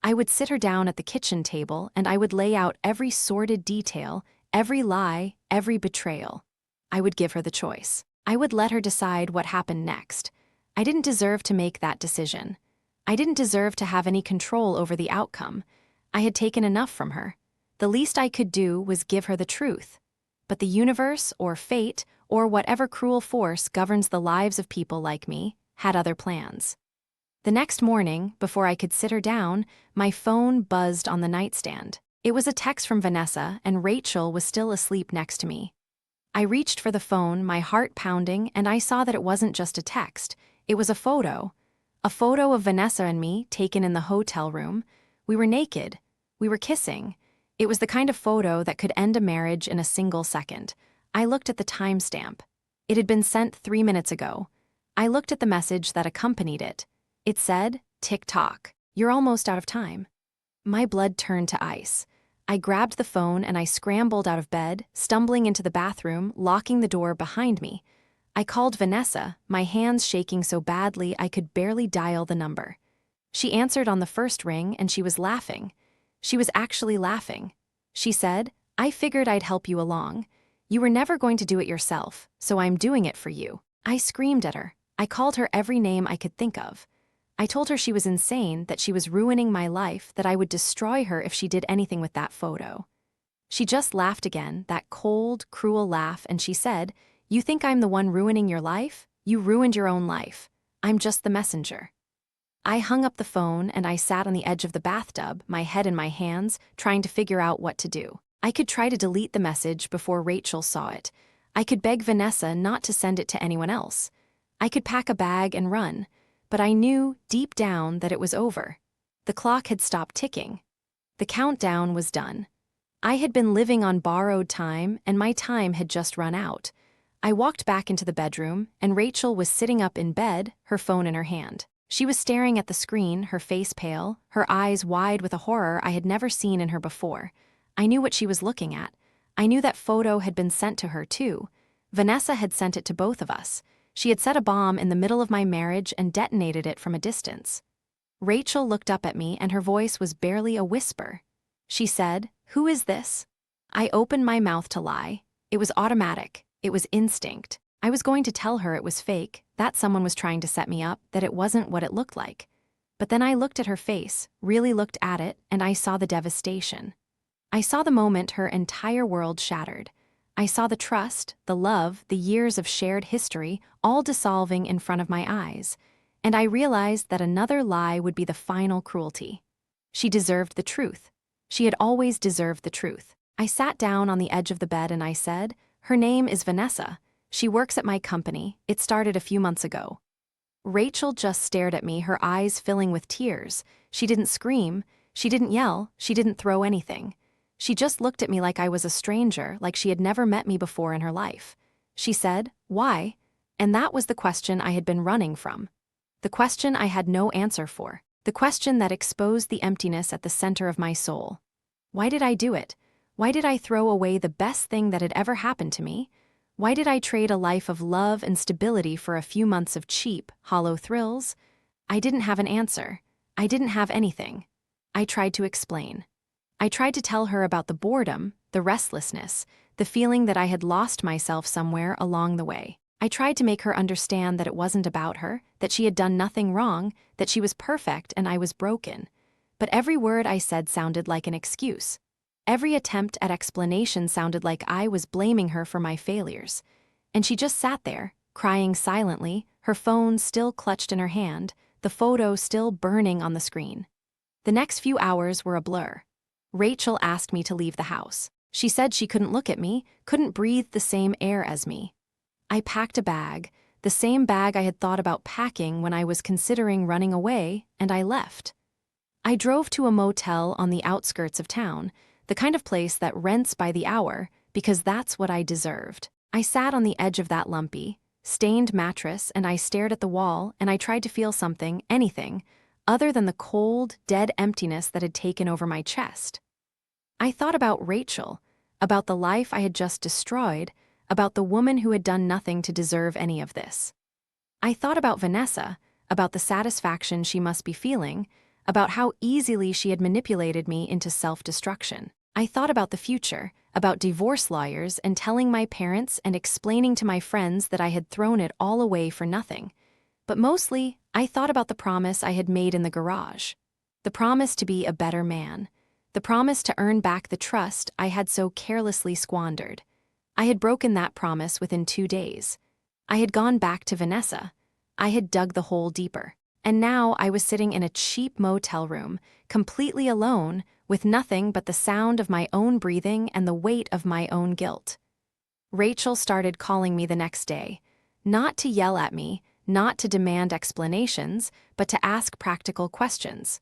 I would sit her down at the kitchen table and I would lay out every sordid detail, every lie, every betrayal. I would give her the choice. I would let her decide what happened next. I didn't deserve to make that decision. I didn't deserve to have any control over the outcome. I had taken enough from her. The least I could do was give her the truth. But the universe, or fate, or whatever cruel force governs the lives of people like me, had other plans. The next morning, before I could sit her down, my phone buzzed on the nightstand. It was a text from Vanessa, and Rachel was still asleep next to me. I reached for the phone, my heart pounding, and I saw that it wasn't just a text. It was a photo. A photo of Vanessa and me, taken in the hotel room. We were naked. We were kissing. It was the kind of photo that could end a marriage in a single second. I looked at the timestamp. It had been sent 3 minutes ago. I looked at the message that accompanied it. It said, "Tick-tock. You're almost out of time." My blood turned to ice. I grabbed the phone and I scrambled out of bed, stumbling into the bathroom, locking the door behind me. I called Vanessa, my hands shaking so badly I could barely dial the number. She answered on the first ring and she was laughing. She was actually laughing. She said, "I figured I'd help you along. You were never going to do it yourself, so I'm doing it for you." I screamed at her. I called her every name I could think of. I told her she was insane, that she was ruining my life, that I would destroy her if she did anything with that photo. She just laughed again, that cold, cruel laugh, and she said, "You think I'm the one ruining your life? You ruined your own life. I'm just the messenger." I hung up the phone and I sat on the edge of the bathtub, my head in my hands, trying to figure out what to do. I could try to delete the message before Rachel saw it. I could beg Vanessa not to send it to anyone else. I could pack a bag and run. But I knew, deep down, that it was over. The clock had stopped ticking. The countdown was done. I had been living on borrowed time, and my time had just run out. I walked back into the bedroom, and Rachel was sitting up in bed, her phone in her hand. She was staring at the screen, her face pale, her eyes wide with a horror I had never seen in her before. I knew what she was looking at. I knew that photo had been sent to her, too. Vanessa had sent it to both of us. She had set a bomb in the middle of my marriage and detonated it from a distance. Rachel looked up at me and her voice was barely a whisper. She said, "Who is this?" I opened my mouth to lie. It was automatic. It was instinct. I was going to tell her it was fake, that someone was trying to set me up, that it wasn't what it looked like. But then I looked at her face, really looked at it, and I saw the devastation. I saw the moment her entire world shattered. I saw the trust, the love, the years of shared history, all dissolving in front of my eyes. And I realized that another lie would be the final cruelty. She deserved the truth. She had always deserved the truth. I sat down on the edge of the bed and I said, "Her name is Vanessa. She works at my company. It started a few months ago." Rachel just stared at me, her eyes filling with tears. She didn't scream. She didn't yell. She didn't throw anything. She just looked at me like I was a stranger, like she had never met me before in her life. She said, "Why?" And that was the question I had been running from. The question I had no answer for. The question that exposed the emptiness at the center of my soul. Why did I do it? Why did I throw away the best thing that had ever happened to me? Why did I trade a life of love and stability for a few months of cheap, hollow thrills? I didn't have an answer. I didn't have anything. I tried to explain. I tried to tell her about the boredom, the restlessness, the feeling that I had lost myself somewhere along the way. I tried to make her understand that it wasn't about her, that she had done nothing wrong, that she was perfect and I was broken. But every word I said sounded like an excuse. Every attempt at explanation sounded like I was blaming her for my failures. And she just sat there, crying silently, her phone still clutched in her hand, the photo still burning on the screen. The next few hours were a blur. Rachel asked me to leave the house. She said she couldn't look at me, couldn't breathe the same air as me. I packed a bag, the same bag I had thought about packing when I was considering running away, and I left. I drove to a motel on the outskirts of town, the kind of place that rents by the hour, because that's what I deserved. I sat on the edge of that lumpy, stained mattress and I stared at the wall and I tried to feel something, anything, other than the cold, dead emptiness that had taken over my chest. I thought about Rachel, about the life I had just destroyed, about the woman who had done nothing to deserve any of this. I thought about Vanessa, about the satisfaction she must be feeling, about how easily she had manipulated me into self-destruction. I thought about the future, about divorce lawyers and telling my parents and explaining to my friends that I had thrown it all away for nothing. But mostly, I thought about the promise I had made in the garage. The promise to be a better man. The promise to earn back the trust I had so carelessly squandered. I had broken that promise within 2 days. I had gone back to Vanessa. I had dug the hole deeper. And now I was sitting in a cheap motel room, completely alone, with nothing but the sound of my own breathing and the weight of my own guilt. Rachel started calling me the next day, not to yell at me, not to demand explanations, but to ask practical questions.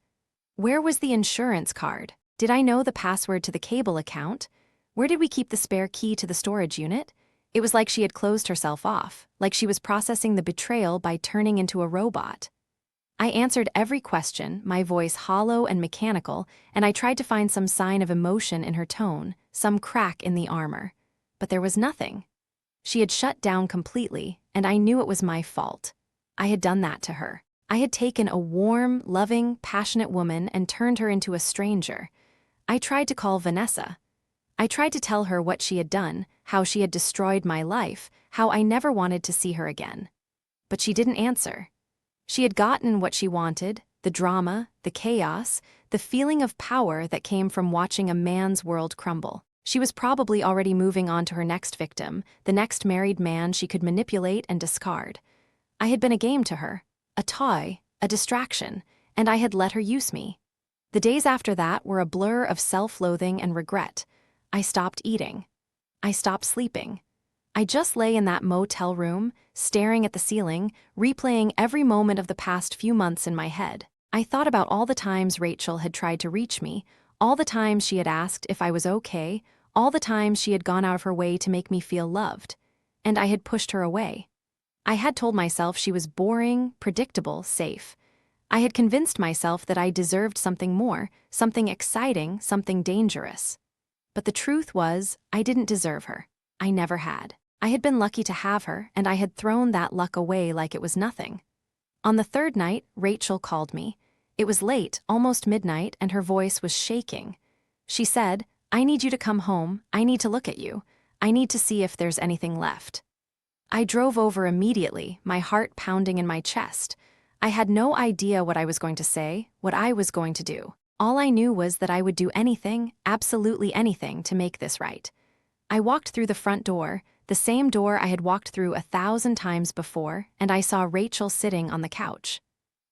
Where was the insurance card? Did I know the password to the cable account? Where did we keep the spare key to the storage unit? It was like she had closed herself off, like she was processing the betrayal by turning into a robot. I answered every question, my voice hollow and mechanical, and I tried to find some sign of emotion in her tone, some crack in the armor. But there was nothing. She had shut down completely, and I knew it was my fault. I had done that to her. I had taken a warm, loving, passionate woman and turned her into a stranger. I tried to call Vanessa. I tried to tell her what she had done, how she had destroyed my life, how I never wanted to see her again. But she didn't answer. She had gotten what she wanted, the drama, the chaos, the feeling of power that came from watching a man's world crumble. She was probably already moving on to her next victim, the next married man she could manipulate and discard. I had been a game to her, a toy, a distraction, and I had let her use me. The days after that were a blur of self-loathing and regret. I stopped eating. I stopped sleeping. I just lay in that motel room, staring at the ceiling, replaying every moment of the past few months in my head. I thought about all the times Rachel had tried to reach me, all the times she had asked if I was okay, all the times she had gone out of her way to make me feel loved. And I had pushed her away. I had told myself she was boring, predictable, safe. I had convinced myself that I deserved something more, something exciting, something dangerous. But the truth was, I didn't deserve her. I never had. I had been lucky to have her, and I had thrown that luck away like it was nothing. On the third night, Rachel called me. It was late, almost midnight, and her voice was shaking. She said, "I need you to come home. I need to look at you. I need to see if there's anything left." I drove over immediately, my heart pounding in my chest. I had no idea what I was going to say, what I was going to do. All I knew was that I would do anything, absolutely anything, to make this right. I walked through the front door, the same door I had walked through 1,000 times before, and I saw Rachel sitting on the couch.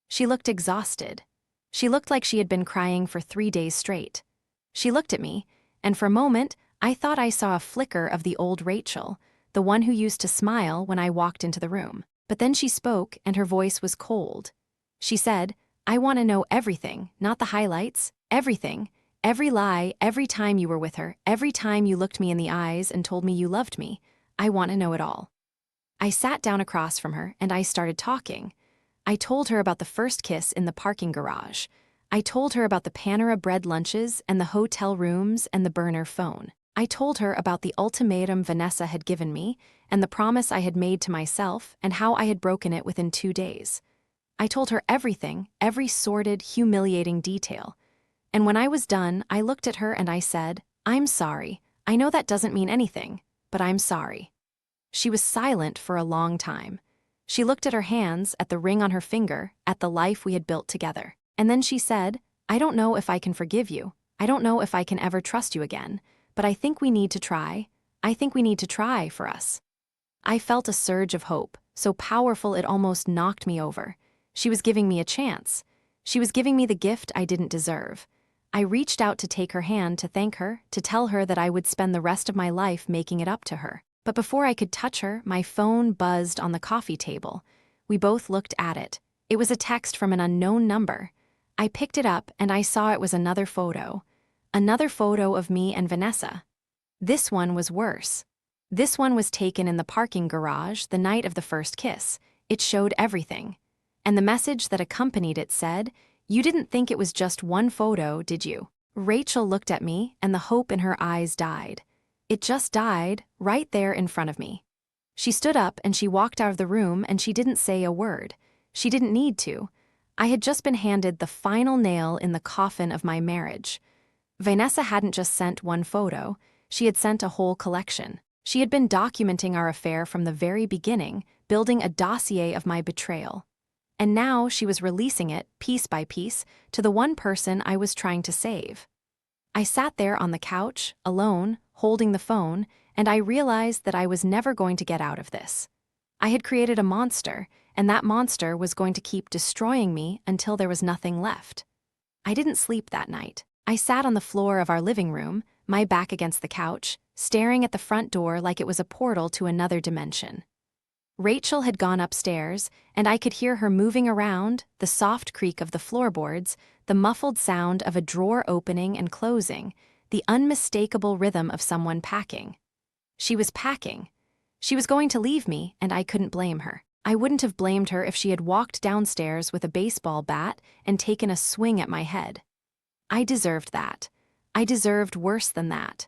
She looked exhausted. She looked like she had been crying for 3 days straight. She looked at me, and for a moment, I thought I saw a flicker of the old Rachel, the one who used to smile when I walked into the room. But then she spoke, and her voice was cold. She said, "I want to know everything, not the highlights, everything. Every lie, every time you were with her, every time you looked me in the eyes and told me you loved me. I want to know it all." I sat down across from her and I started talking. I told her about the first kiss in the parking garage. I told her about the Panera bread lunches and the hotel rooms and the burner phone. I told her about the ultimatum Vanessa had given me and the promise I had made to myself and how I had broken it within 2 days. I told her everything, every sordid, humiliating detail. And when I was done, I looked at her and I said, "I'm sorry. I know that doesn't mean anything, but I'm sorry." She was silent for a long time. She looked at her hands, at the ring on her finger, at the life we had built together. And then she said, "I don't know if I can forgive you. I don't know if I can ever trust you again, but I think we need to try. I think we need to try for us." I felt a surge of hope, so powerful it almost knocked me over. She was giving me a chance. She was giving me the gift I didn't deserve. I reached out to take her hand, to thank her, to tell her that I would spend the rest of my life making it up to her. But before I could touch her, my phone buzzed on the coffee table. We both looked at it. It was a text from an unknown number. I picked it up and I saw it was another photo. Another photo of me and Vanessa. This one was worse. This one was taken in the parking garage the night of the first kiss. It showed everything. And the message that accompanied it said, "You didn't think it was just one photo, did you?" Rachel looked at me and the hope in her eyes died. It just died, right there in front of me. She stood up and she walked out of the room and she didn't say a word. She didn't need to. I had just been handed the final nail in the coffin of my marriage. Vanessa hadn't just sent one photo, she had sent a whole collection. She had been documenting our affair from the very beginning, building a dossier of my betrayal. And now she was releasing it, piece by piece, to the one person I was trying to save. I sat there on the couch, alone, holding the phone, and I realized that I was never going to get out of this. I had created a monster, and that monster was going to keep destroying me until there was nothing left. I didn't sleep that night. I sat on the floor of our living room, my back against the couch, staring at the front door like it was a portal to another dimension. Rachel had gone upstairs, and I could hear her moving around, the soft creak of the floorboards, the muffled sound of a drawer opening and closing, the unmistakable rhythm of someone packing. She was packing. She was going to leave me, and I couldn't blame her. I wouldn't have blamed her if she had walked downstairs with a baseball bat and taken a swing at my head. I deserved that. I deserved worse than that.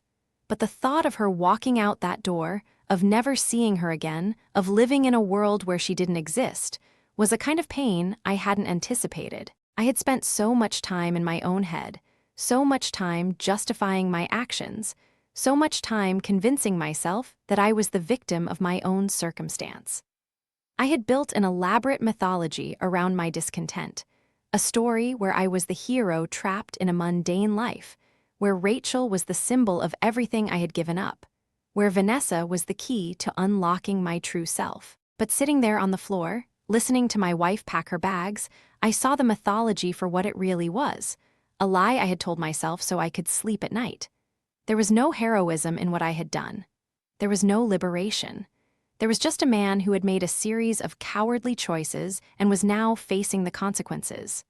But the thought of her walking out that door, of never seeing her again, of living in a world where she didn't exist, was a kind of pain I hadn't anticipated. I had spent so much time in my own head, so much time justifying my actions, so much time convincing myself that I was the victim of my own circumstance. I had built an elaborate mythology around my discontent, a story where I was the hero trapped in a mundane life, where Rachel was the symbol of everything I had given up, where Vanessa was the key to unlocking my true self. But sitting there on the floor, listening to my wife pack her bags, I saw the mythology for what it really was, a lie I had told myself so I could sleep at night. There was no heroism in what I had done. There was no liberation. There was just a man who had made a series of cowardly choices and was now facing the consequences.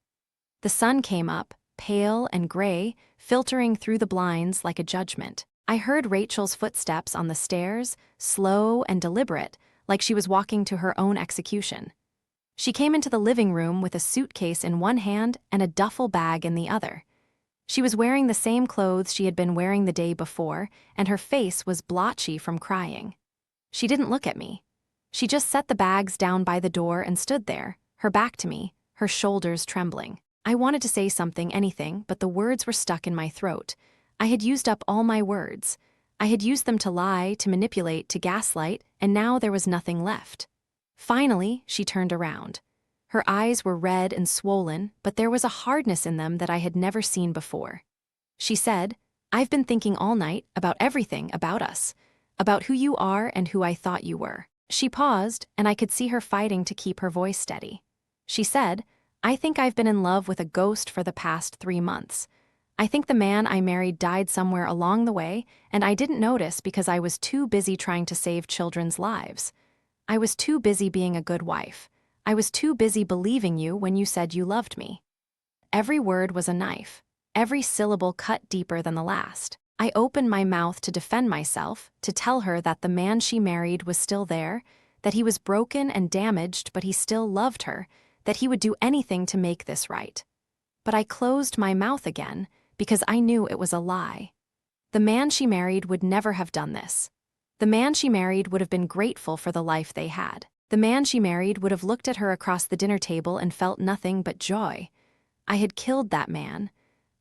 The sun came up, pale and gray, filtering through the blinds like a judgment. I heard Rachel's footsteps on the stairs, slow and deliberate, like she was walking to her own execution. She came into the living room with a suitcase in one hand and a duffel bag in the other. She was wearing the same clothes she had been wearing the day before, and her face was blotchy from crying. She didn't look at me. She just set the bags down by the door and stood there, her back to me, her shoulders trembling. I wanted to say something, anything, but the words were stuck in my throat. I had used up all my words. I had used them to lie, to manipulate, to gaslight, and now there was nothing left. Finally, she turned around. Her eyes were red and swollen, but there was a hardness in them that I had never seen before. She said, "I've been thinking all night about everything about us, about who you are and who I thought you were." She paused, and I could see her fighting to keep her voice steady. She said, "I think I've been in love with a ghost for the past 3 months. I think the man I married died somewhere along the way, and I didn't notice because I was too busy trying to save children's lives. I was too busy being a good wife. I was too busy believing you when you said you loved me." Every word was a knife, every syllable cut deeper than the last. I opened my mouth to defend myself, to tell her that the man she married was still there, that he was broken and damaged but he still loved her, that he would do anything to make this right. But I closed my mouth again because I knew it was a lie. The man she married would never have done this. The man she married would have been grateful for the life they had. The man she married would have looked at her across the dinner table and felt nothing but joy. I had killed that man.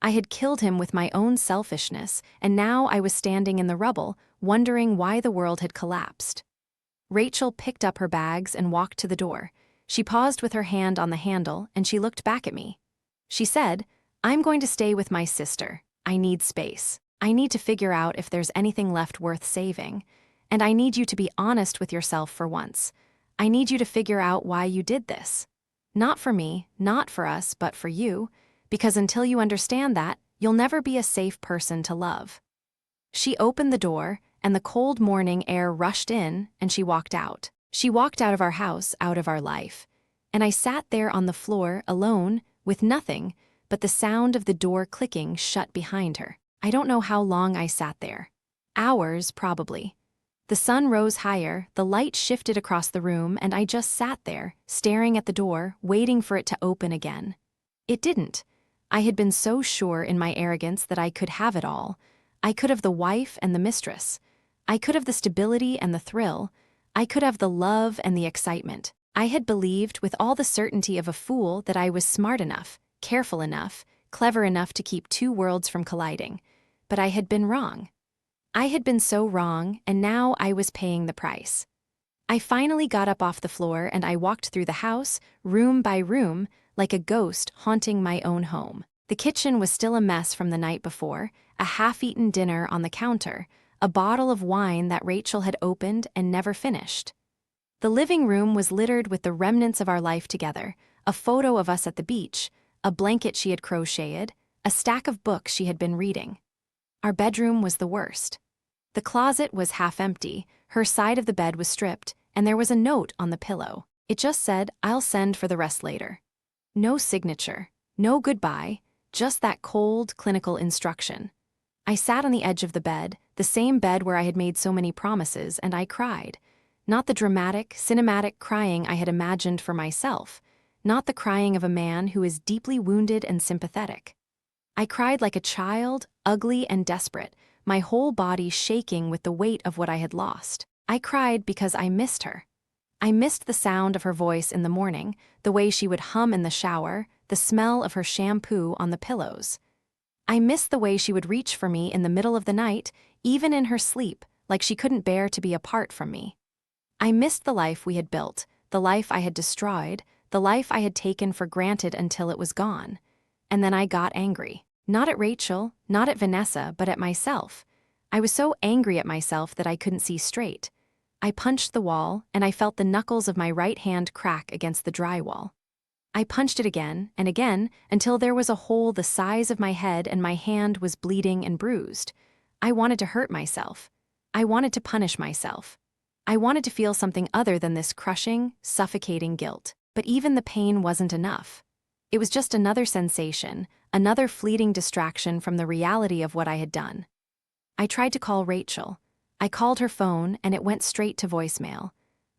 I had killed him with my own selfishness, and now I was standing in the rubble, wondering why the world had collapsed. Rachel picked up her bags and walked to the door. She paused with her hand on the handle, and she looked back at me. She said, "I'm going to stay with my sister. I need space. I need to figure out if there's anything left worth saving. And I need you to be honest with yourself for once. I need you to figure out why you did this. Not for me, not for us, but for you. Because until you understand that, you'll never be a safe person to love." She opened the door, and the cold morning air rushed in, and she walked out. She walked out of our house, out of our life. And I sat there on the floor, alone, with nothing but the sound of the door clicking shut behind her. I don't know how long I sat there. Hours, probably. The sun rose higher, the light shifted across the room, and I just sat there, staring at the door, waiting for it to open again. It didn't. I had been so sure in my arrogance that I could have it all. I could have the wife and the mistress. I could have the stability and the thrill. I could have the love and the excitement. I had believed with all the certainty of a fool that I was smart enough, careful enough, clever enough to keep two worlds from colliding. But I had been wrong. I had been so wrong, and now I was paying the price. I finally got up off the floor and I walked through the house, room by room, like a ghost haunting my own home. The kitchen was still a mess from the night before, a half-eaten dinner on the counter, a bottle of wine that Rachel had opened and never finished. The living room was littered with the remnants of our life together, a photo of us at the beach, a blanket she had crocheted, a stack of books she had been reading. Our bedroom was the worst. The closet was half empty, her side of the bed was stripped, and there was a note on the pillow. It just said, "I'll send for the rest later." No signature, no goodbye, just that cold, clinical instruction. I sat on the edge of the bed, the same bed where I had made so many promises, and I cried. Not the dramatic, cinematic crying I had imagined for myself. Not the crying of a man who is deeply wounded and sympathetic. I cried like a child, ugly and desperate, my whole body shaking with the weight of what I had lost. I cried because I missed her. I missed the sound of her voice in the morning, the way she would hum in the shower, the smell of her shampoo on the pillows. I missed the way she would reach for me in the middle of the night, even in her sleep, like she couldn't bear to be apart from me. I missed the life we had built, the life I had destroyed, the life I had taken for granted until it was gone. And then I got angry. Not at Rachel, not at Vanessa, but at myself. I was so angry at myself that I couldn't see straight. I punched the wall, and I felt the knuckles of my right hand crack against the drywall. I punched it again and again until there was a hole the size of my head and my hand was bleeding and bruised. I wanted to hurt myself. I wanted to punish myself. I wanted to feel something other than this crushing, suffocating guilt. But even the pain wasn't enough. It was just another sensation, another fleeting distraction from the reality of what I had done. I tried to call Rachel. I called her phone and it went straight to voicemail.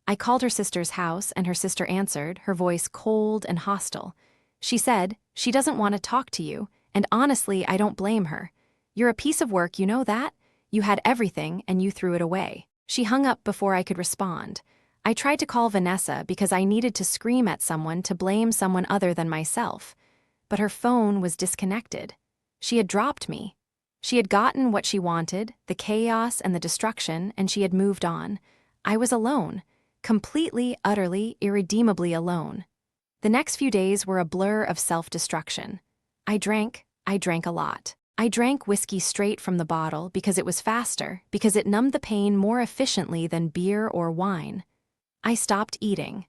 I called her sister's house and her sister answered, her voice cold and hostile. She said, "She doesn't want to talk to you, and honestly, I don't blame her. You're a piece of work, you know that? You had everything and you threw it away." She hung up before I could respond. I tried to call Vanessa because I needed to scream at someone to blame someone other than myself. But her phone was disconnected. She had dropped me. She had gotten what she wanted, the chaos and the destruction, and she had moved on. I was alone. Completely, utterly, irredeemably alone. The next few days were a blur of self-destruction. I drank a lot. I drank whiskey straight from the bottle because it was faster, because it numbed the pain more efficiently than beer or wine. I stopped eating.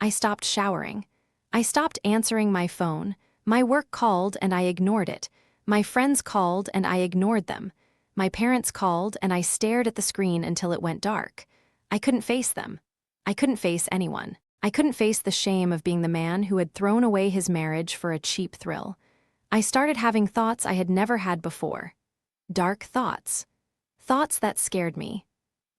I stopped showering. I stopped answering my phone. My work called and I ignored it. My friends called and I ignored them. My parents called and I stared at the screen until it went dark. I couldn't face them. I couldn't face anyone. I couldn't face the shame of being the man who had thrown away his marriage for a cheap thrill. I started having thoughts I had never had before. Dark thoughts. Thoughts that scared me.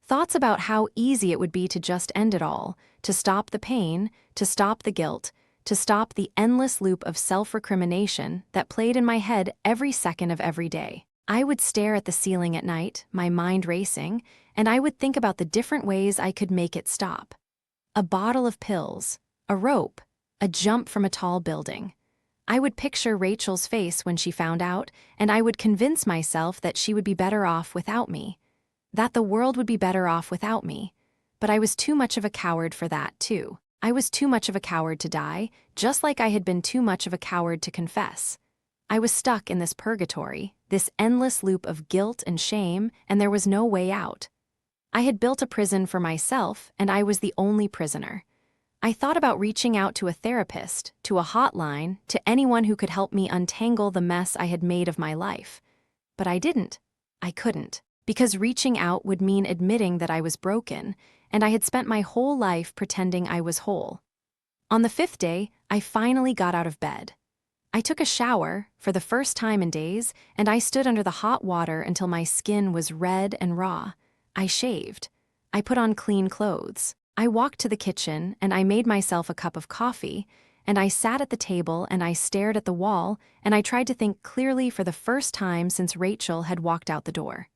Thoughts about how easy it would be to just end it all, to stop the pain, to stop the guilt, to stop the endless loop of self-recrimination that played in my head every second of every day. I would stare at the ceiling at night, my mind racing, and I would think about the different ways I could make it stop. A bottle of pills, a rope, a jump from a tall building. I would picture Rachel's face when she found out, and I would convince myself that she would be better off without me. That the world would be better off without me. But I was too much of a coward for that, too. I was too much of a coward to die, just like I had been too much of a coward to confess. I was stuck in this purgatory, this endless loop of guilt and shame, and there was no way out. I had built a prison for myself, and I was the only prisoner. I thought about reaching out to a therapist, to a hotline, to anyone who could help me untangle the mess I had made of my life. But I didn't. I couldn't. Because reaching out would mean admitting that I was broken, and I had spent my whole life pretending I was whole. On the 5th day, I finally got out of bed. I took a shower, for the first time in days, and I stood under the hot water until my skin was red and raw. I shaved. I put on clean clothes. I walked to the kitchen, and I made myself a cup of coffee, and I sat at the table and I stared at the wall, and I tried to think clearly for the first time since Rachel had walked out the door.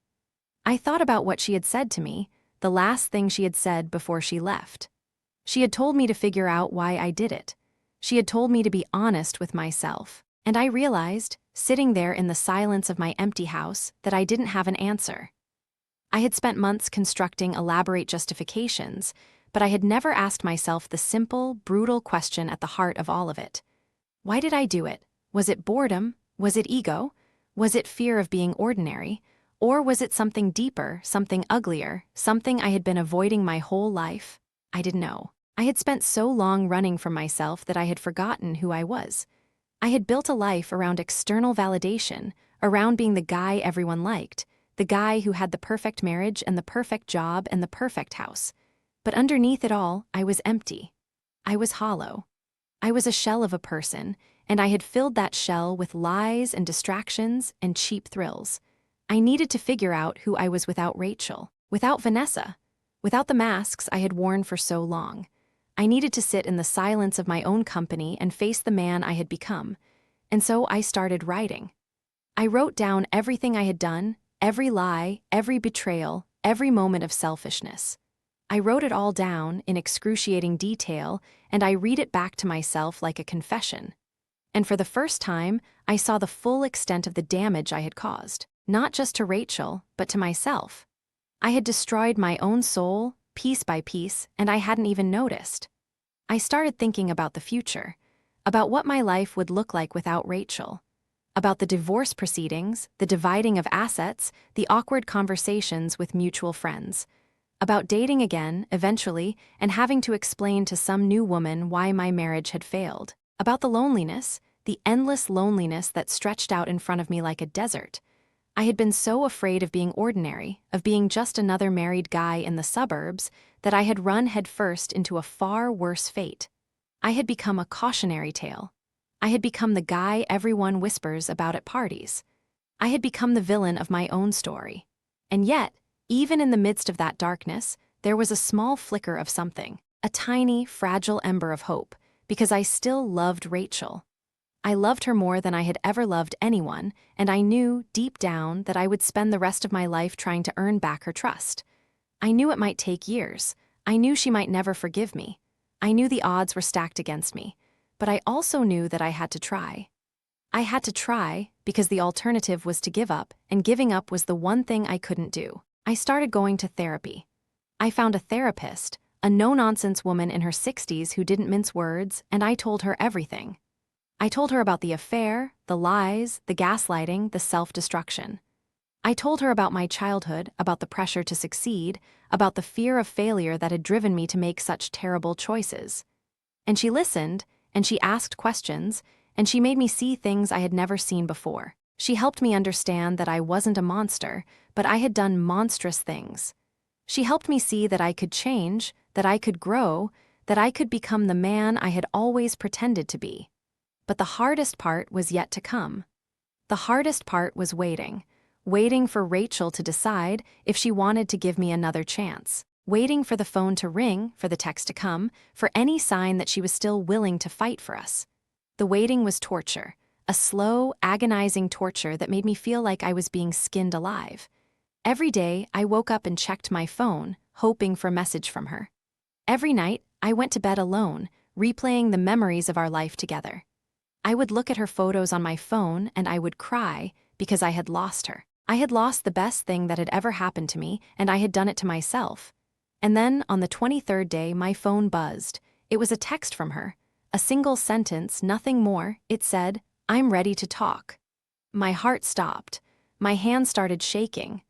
I thought about what she had said to me, the last thing she had said before she left. She had told me to figure out why I did it. She had told me to be honest with myself. And I realized, sitting there in the silence of my empty house, that I didn't have an answer. I had spent months constructing elaborate justifications, but I had never asked myself the simple, brutal question at the heart of all of it. Why did I do it? Was it boredom? Was it ego? Was it fear of being ordinary? Or was it something deeper, something uglier, something I had been avoiding my whole life? I didn't know. I had spent so long running from myself that I had forgotten who I was. I had built a life around external validation, around being the guy everyone liked, the guy who had the perfect marriage and the perfect job and the perfect house. But underneath it all, I was empty. I was hollow. I was a shell of a person, and I had filled that shell with lies and distractions and cheap thrills. I needed to figure out who I was without Rachel, without Vanessa. Without the masks I had worn for so long. I needed to sit in the silence of my own company and face the man I had become. And so I started writing. I wrote down everything I had done, every lie, every betrayal, every moment of selfishness. I wrote it all down in excruciating detail, and I read it back to myself like a confession. And for the first time, I saw the full extent of the damage I had caused, not just to Rachel, but to myself. I had destroyed my own soul, piece by piece, and I hadn't even noticed. I started thinking about the future, about what my life would look like without Rachel, about the divorce proceedings, the dividing of assets, the awkward conversations with mutual friends, about dating again, eventually, and having to explain to some new woman why my marriage had failed, about the loneliness, the endless loneliness that stretched out in front of me like a desert. I had been so afraid of being ordinary, of being just another married guy in the suburbs, that I had run headfirst into a far worse fate. I had become a cautionary tale. I had become the guy everyone whispers about at parties. I had become the villain of my own story. And yet, even in the midst of that darkness, there was a small flicker of something, a tiny, fragile ember of hope, because I still loved Rachel. I loved her more than I had ever loved anyone, and I knew, deep down, that I would spend the rest of my life trying to earn back her trust. I knew it might take years. I knew she might never forgive me. I knew the odds were stacked against me. But I also knew that I had to try. I had to try because the alternative was to give up, and giving up was the one thing I couldn't do. I started going to therapy. I found a therapist, a no-nonsense woman in her 60s who didn't mince words, and I told her everything. I told her about the affair, the lies, the gaslighting, the self-destruction. I told her about my childhood, about the pressure to succeed, about the fear of failure that had driven me to make such terrible choices. And she listened, and she asked questions, and she made me see things I had never seen before. She helped me understand that I wasn't a monster, but I had done monstrous things. She helped me see that I could change, that I could grow, that I could become the man I had always pretended to be. But the hardest part was yet to come. The hardest part was waiting for Rachel to decide if she wanted to give me another chance, waiting for the phone to ring, for the text to come, for any sign that she was still willing to fight for us. The waiting was torture, a slow, agonizing torture that made me feel like I was being skinned alive. Every day, I woke up and checked my phone, hoping for a message from her. Every night, I went to bed alone, replaying the memories of our life together. I would look at her photos on my phone and I would cry because I had lost her. I had lost the best thing that had ever happened to me, and I had done it to myself. And then, on the 23rd day, my phone buzzed. It was a text from her. A single sentence, nothing more. It said, "I'm ready to talk." My heart stopped. My hands started shaking.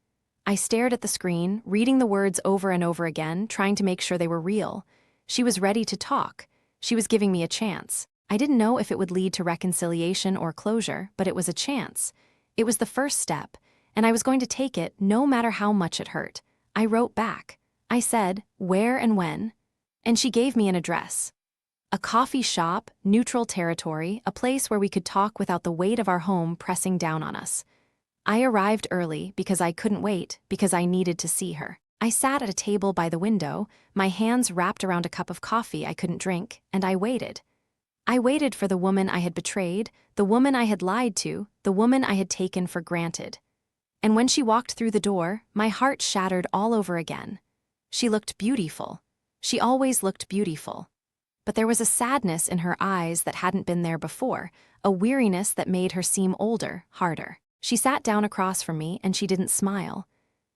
I stared at the screen, reading the words over and over again, trying to make sure they were real. She was ready to talk. She was giving me a chance. I didn't know if it would lead to reconciliation or closure, but it was a chance. It was the first step, and I was going to take it no matter how much it hurt. I wrote back. I said, where and when? And she gave me an address. A coffee shop, neutral territory, a place where we could talk without the weight of our home pressing down on us. I arrived early because I couldn't wait, because I needed to see her. I sat at a table by the window, my hands wrapped around a cup of coffee I couldn't drink, and I waited. I waited for the woman I had betrayed, the woman I had lied to, the woman I had taken for granted. And when she walked through the door, my heart shattered all over again. She looked beautiful. She always looked beautiful. But there was a sadness in her eyes that hadn't been there before, a weariness that made her seem older, harder. She sat down across from me and she didn't smile.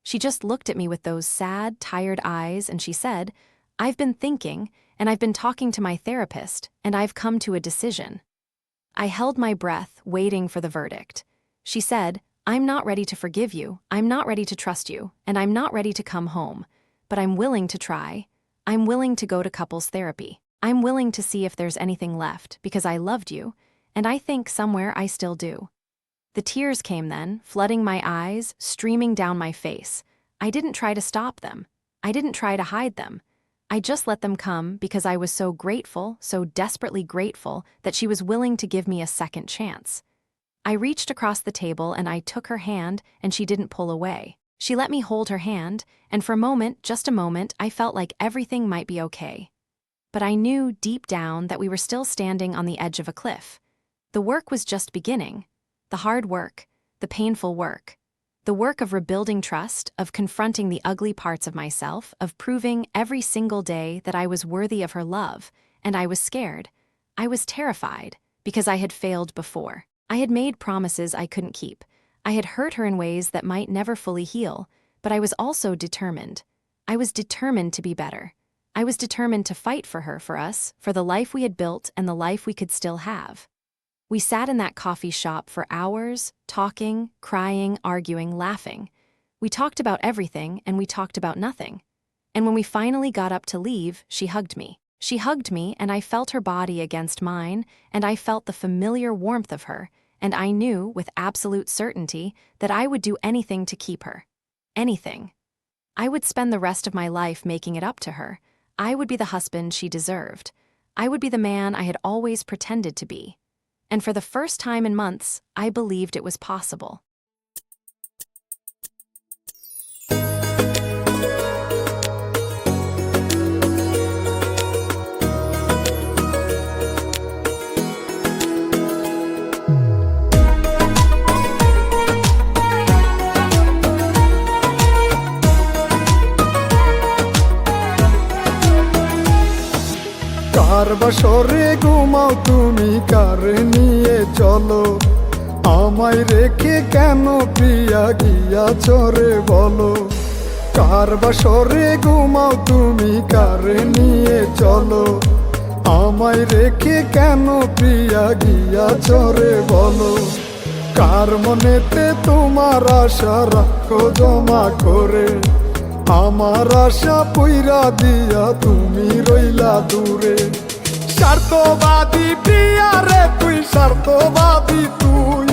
She just looked at me with those sad, tired eyes and she said, "I've been thinking, and I've been talking to my therapist, and I've come to a decision." I held my breath, waiting for the verdict. She said, "I'm not ready to forgive you, I'm not ready to trust you, and I'm not ready to come home. But I'm willing to try. I'm willing to go to couples therapy. I'm willing to see if there's anything left, because I loved you, and I think somewhere I still do." The tears came then, flooding my eyes, streaming down my face. I didn't try to stop them. I didn't try to hide them. I just let them come because I was so grateful, so desperately grateful, that she was willing to give me a second chance. I reached across the table and I took her hand, and she didn't pull away. She let me hold her hand, and for a moment, just a moment, I felt like everything might be okay. But I knew deep down that we were still standing on the edge of a cliff. The work was just beginning. The hard work, the painful work. The work of rebuilding trust, of confronting the ugly parts of myself, of proving every single day that I was worthy of her love, and I was scared. I was terrified, because I had failed before. I had made promises I couldn't keep. I had hurt her in ways that might never fully heal, but I was also determined. I was determined to be better. I was determined to fight for her, for us, for the life we had built and the life we could still have. We sat in that coffee shop for hours, talking, crying, arguing, laughing. We talked about everything, and we talked about nothing. And when we finally got up to leave, she hugged me. She hugged me, and I felt her body against mine, and I felt the familiar warmth of her, and I knew, with absolute certainty, that I would do anything to keep her. Anything. I would spend the rest of my life making it up to her. I would be the husband she deserved. I would be the man I had always pretended to be. And for the first time in months, I believed it was possible. কার বাসরে ঘুমাও তুমি, কার নিয়ে চলো, আমায় রেখে কেন প্রিয়া গিয়াছ রে বলো। কার বাসরে ঘুমাও তুমি, কার নিয়ে চলো, আমায় রেখে কেন প্রিয়া গিয়াছ রে বলো। কার মনেতে তোমার আশা রাখো জমা করে, আমার আশা পুইরা দিয়া তুমি রইলা দূরে। স্বার্থবাদী প্রিয়া রে তুই, স্বার্থবাদী তুই,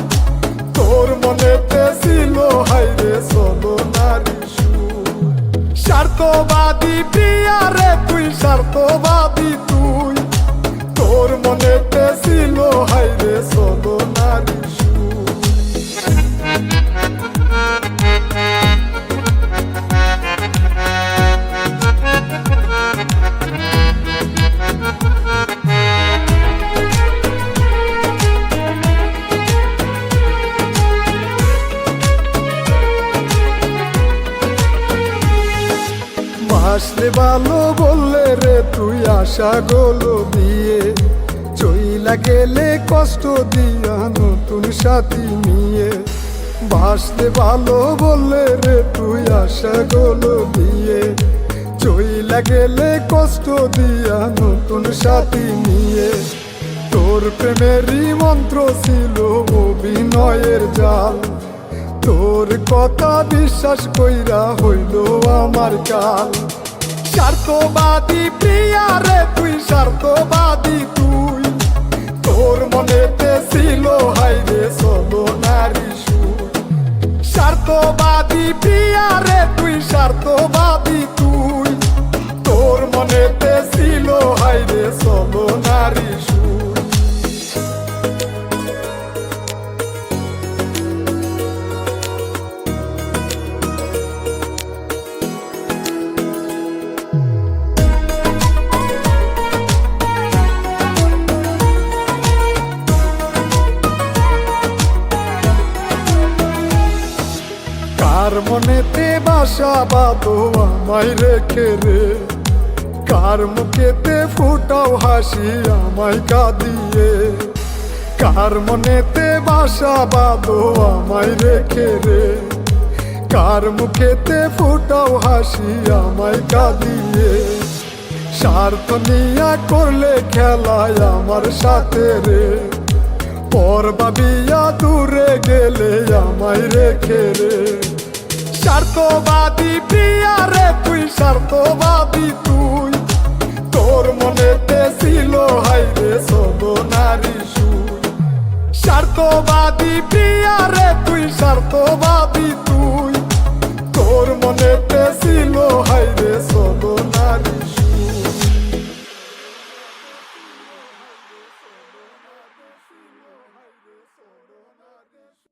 তোর মনেতে ছিল হাইরে চলো নারী সুর। স্বার্থবাদী প্রিয়া রে তুই, স্বার্থবাদী তুই, তোর মনেতে ছিল হাইরে চলো নারী সুর। আসলে ভালো বললে রে তুই আশা গুলো দিয়ে, চইলা গেলে কষ্ট দিয়া নতুন সাথী নিয়ে। বাসলে ভালো বললে রে তুই আশা গুলো দিয়ে, চইলা গেলে কষ্ট দিয়া নতুন সাথী নিয়ে। তোর প্রেমেরই মন্ত্র ছিল অভিনয়ের জাল, তোর কথা বিশ্বাস কইরা হইল আমার কাল। স্বার্থবাদী প্রিয়া রে তুই, স্বার্থবাদী তুই, তোর মনেতে ছিল হাইরে চলো নারী সুর। স্বার্থবাদী প্রিয়া রে তুই, স্বার্থবাদী তুই, তোর মনেতে ছিল হাইরে চলো নারী সুর। কার মনেতে বাসা বাঁধো আমায় রেখে রে, কার মুখেতে ফুটাও হাসি আমায় কাঁদিয়ে। কার মনেতে বাসা বাঁধো আমায় রেখে রে, কার মুখেতে ফুটাও হাসি আমায় কাঁদিয়ে। স্বার্থ নিয়া করলে খেলায় আমার সাথে রে, পর ভাবিয়া দূরে গেলে আমায় রেখে রে। স্বার্থবাদী প্রিয়া রে তুই, স্বার্থবাদী তুই, তোর মনেতে ছিল হাইরে চলো নারী সুর। স্বার্থবাদী প্রিয়া রে তুই, স্বার্থবাদী